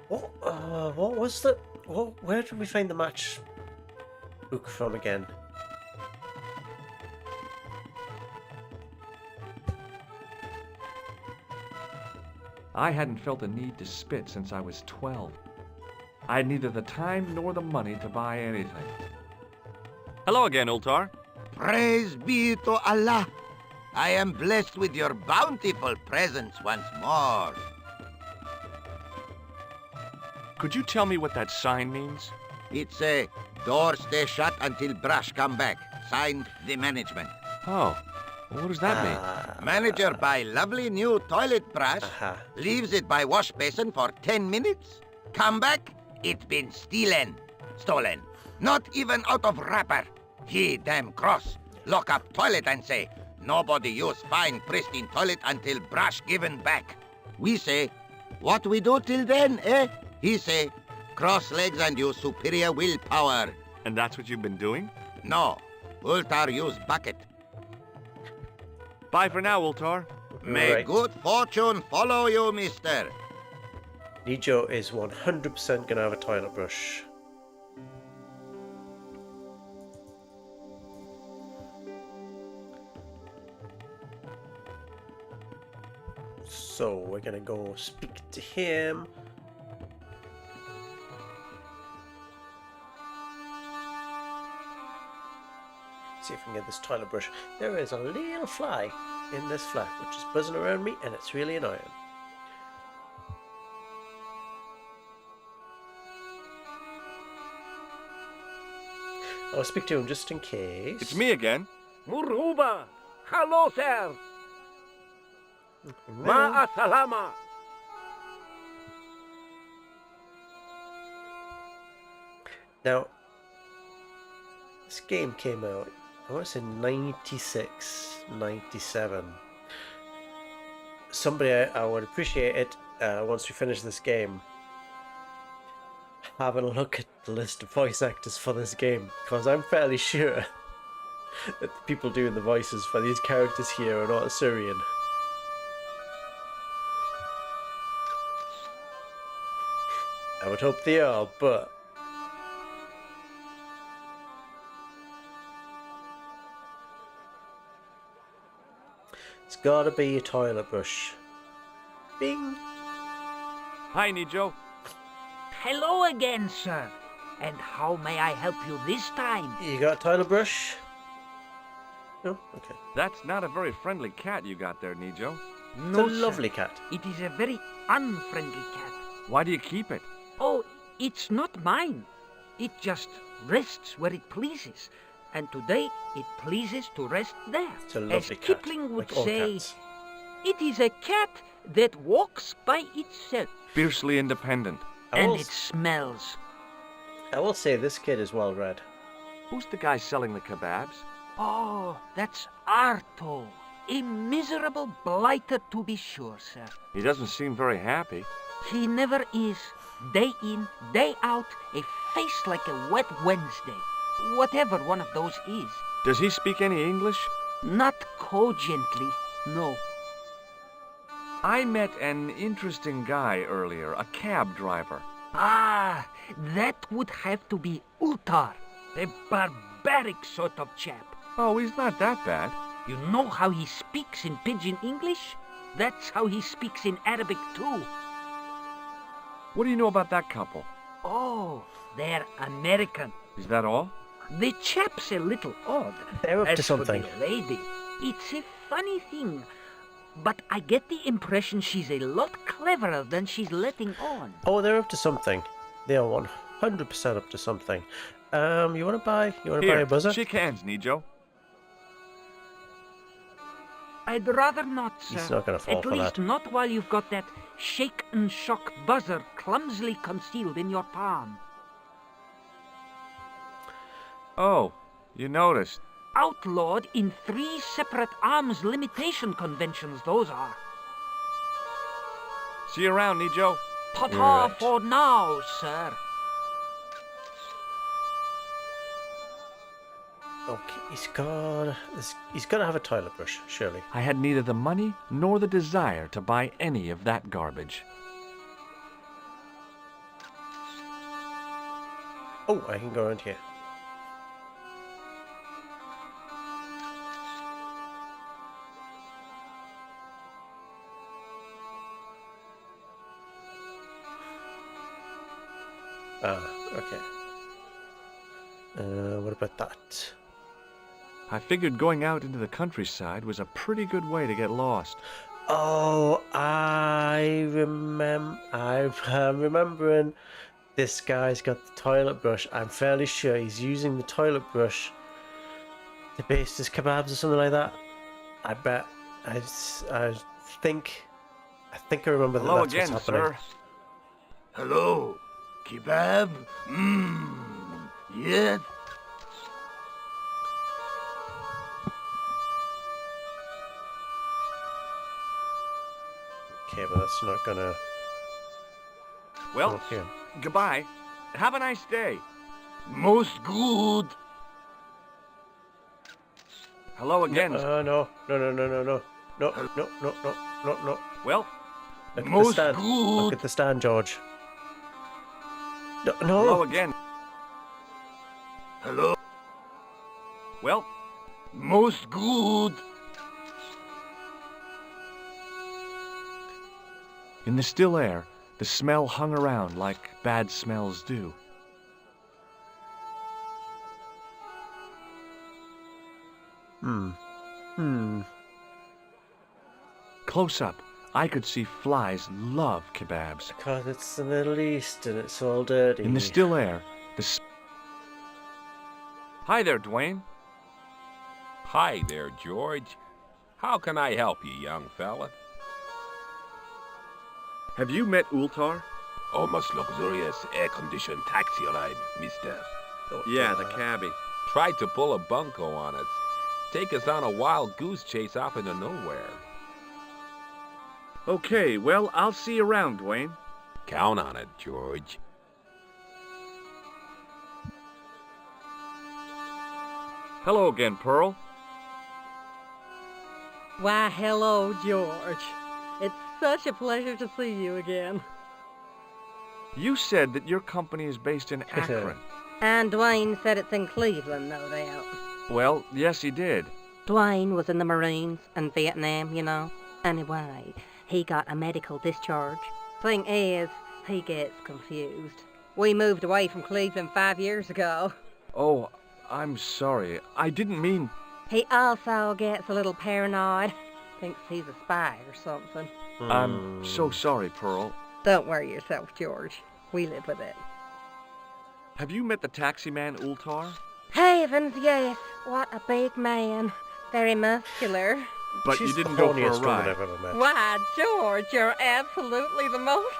What was the... Where did we find the match book from again? I hadn't felt a need to spit since I was 12. I had neither the time nor the money to buy anything. Hello again, Ultar. Praise be to Allah. I am blessed with your bountiful presence once more. Could you tell me what that sign means? It's a door stay shut until brush come back. Signed, the management. Oh, what does that mean? Manager buy lovely new toilet brush, leaves it by wash basin for 10 minutes. Come back, it been stolen. Not even out of wrapper. He damn cross. Lock up toilet and say, nobody use fine pristine toilet until brush given back. We say, what we do till then, eh? He say, cross legs and use superior willpower. And that's what you've been doing? No, Ultar use bucket. Bye for now, Ultar. May good fortune follow you, mister. Nijo is 100% gonna have a toilet brush. So we're gonna go speak to him. See if we can get this toilet brush. There is a little fly in this flat which is buzzing around me and it's really annoying. I'll speak to him just in case. It's me again. Muruba! Hello, sir! Ma'a salama! Now, this game came out, I want to say 96, 97. Somebody, I would appreciate it once we finish this game, having a look at the list of voice actors for this game, because I'm fairly sure that the people doing the voices for these characters here are not Assyrian. I would hope they are, but it's gotta be a toilet brush. Bing! Hi, Nijo. Hello again, sir. And how may I help you this time? You got a toilet brush? No? Okay. That's not a very friendly cat you got there, Nijo. No, it's a lovely cat. It is a very unfriendly cat. Why do you keep it? Oh, it's not mine. It just rests where it pleases. And today it pleases to rest there. It's a lovely As cat, Kipling would like all say, cats. it is a cat that walks by itself. Fiercely independent. And it smells. I will say this kid is well read. Who's the guy selling the kebabs? Oh, that's Arto. A miserable blighter to be sure, sir. He doesn't seem very happy. He never is. Day in, day out, a face like a wet Wednesday. Whatever one of those is. Does he speak any English? Not cogently, no. I met an interesting guy earlier, a cab driver. Ah, that would have to be Ultar, a barbaric sort of chap. Oh, he's not that bad. You know how he speaks in Pidgin English? That's how he speaks in Arabic too. What do you know about that couple? Oh, they're American. Is that all? The chap's a little odd. They're up to As for something. the lady, it's a funny thing, but I get the impression she's a lot cleverer than she's letting on. Oh, they're up to something. They are 100% up to something. You wanna buy a buzzer? Shake hands, Nijo. I'd rather not, sir. He's not gonna fall At for least that. not while you've got that shake and shock buzzer clumsily concealed in your palm. Oh, you noticed. Outlawed in 3 separate arms limitation conventions, those are. See you around, Nijo. Ta-ta Right. for now, sir. Okay, he's gotta have a toilet brush, surely. I had neither the money nor the desire to buy any of that garbage. Oh, I can go around here. Okay. What about that? I figured going out into the countryside was a pretty good way to get lost. Oh, I'm remembering this guy's got the toilet brush. I'm fairly sure he's using the toilet brush to baste his kebabs or something like that. I bet. I think I remember that. Hello That's again, what's happening. sir. Hello, kebab? Yes? Okay, but that's not gonna. Well, Okay. goodbye. Have a nice day. Most good. Hello again. No. Well, Look at the most stand. good. Look at the stand, George. No. hello again. Hello. Well, Most good. In the still air, the smell hung around like bad smells do. Close up, I could see flies love kebabs. Because it's the Middle East and it's all dirty. In the still air, hi there, Dwayne. Hi there, George. How can I help you, young fella? Have you met Ultar? Almost luxurious air-conditioned taxi ride, mister. Yeah, the cabbie. Tried to pull a bunco on us. Take us on a wild goose chase off into nowhere. Okay, well, I'll see you around, Dwayne. Count on it, George. Hello again, Pearl. Why, hello, George. It's such a pleasure to see you again. You said that your company is based in Akron. And Dwayne said it's in Cleveland, no doubt. Well, yes, he did. Dwayne was in the Marines and Vietnam, you know. Anyway, he got a medical discharge. Thing is, he gets confused. We moved away from Cleveland 5 years ago. Oh, I'm sorry. I didn't mean... He also gets a little paranoid. Thinks he's a spy or something. I'm so sorry, Pearl. Don't worry yourself, George. We live with it. Have you met the taxi man, Ultar? Heavens, yes. What a big man. Very muscular. But She's you didn't the go for a horniest woman ride. I've ever met. Why, George, you're absolutely the most...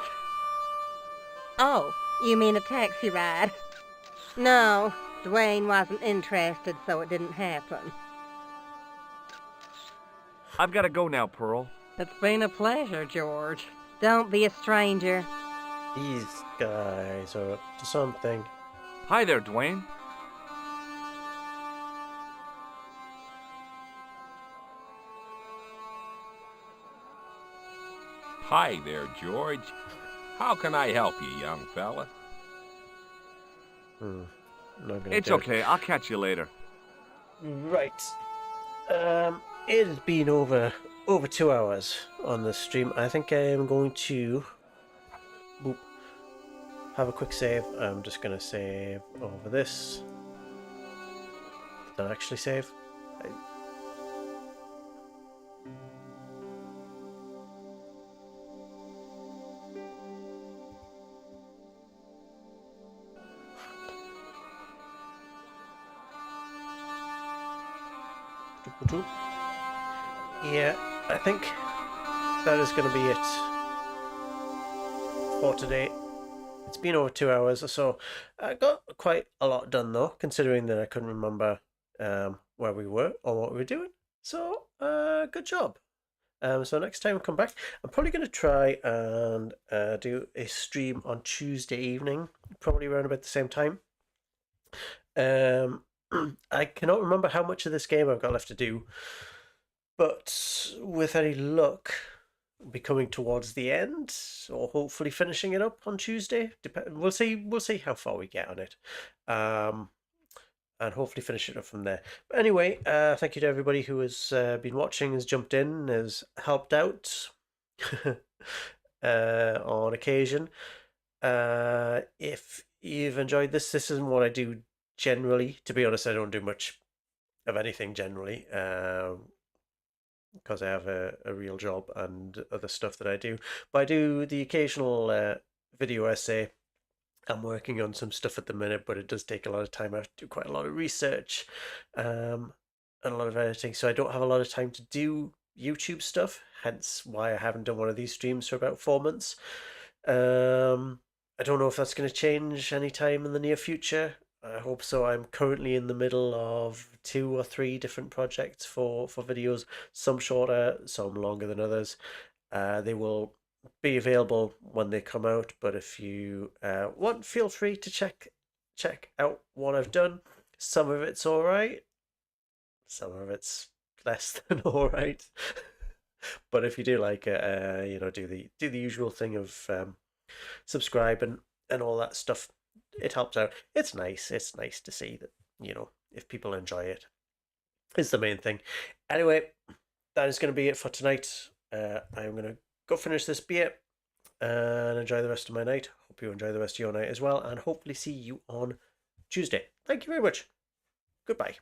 Oh, you mean a taxi ride? No, Dwayne wasn't interested, so it didn't happen. I've got to go now, Pearl. It's been a pleasure, George. Don't be a stranger. These guys are up to something. Hi there, Dwayne. Hi there, George. How can I help you, young fella? Not gonna It's do it. okay. I'll catch you later. Right. It has been over 2 hours on the stream. I think I am going to have a quick save. I'm just gonna save over this. Did I actually save? Yeah, I think that is going to be it for today. It's been over 2 hours or so. I got quite a lot done though, considering that I couldn't remember where we were or what we were doing. So, good job. So next time I come back, I'm probably going to try and do a stream on Tuesday evening, probably around about the same time. I cannot remember how much of this game I've got left to do, but with any luck, I'll be coming towards the end, or hopefully finishing it up on Tuesday. We'll see how far we get on it, and hopefully finish it up from there. But anyway, thank you to everybody who has been watching, has jumped in, has helped out on occasion. If you've enjoyed this. This isn't what I do generally. To be honest, I don't do much of anything generally, because I have a real job and other stuff that I do. But I do the occasional video essay. I'm working on some stuff at the minute, but it does take a lot of time. I have to do quite a lot of research, and a lot of editing, so I don't have a lot of time to do YouTube stuff, hence why I haven't done one of these streams for about 4 months. I don't know if that's going to change anytime in the near future. I hope so. I'm currently in the middle of 2 or 3 different projects for videos, some shorter, some longer than others. They will be available when they come out, but if you want, feel free to check out what I've done. Some of it's all right, some of it's less than all right. But if you do like it, you know, do the usual thing of subscribe and all that stuff. It helps out. It's nice to see that, you know, if people enjoy it, is the main thing. Anyway, that is going to be it for tonight. I'm going to go finish this beer and enjoy the rest of my night. Hope you enjoy the rest of your night as well, and hopefully see you on Tuesday. Thank you very much. Goodbye.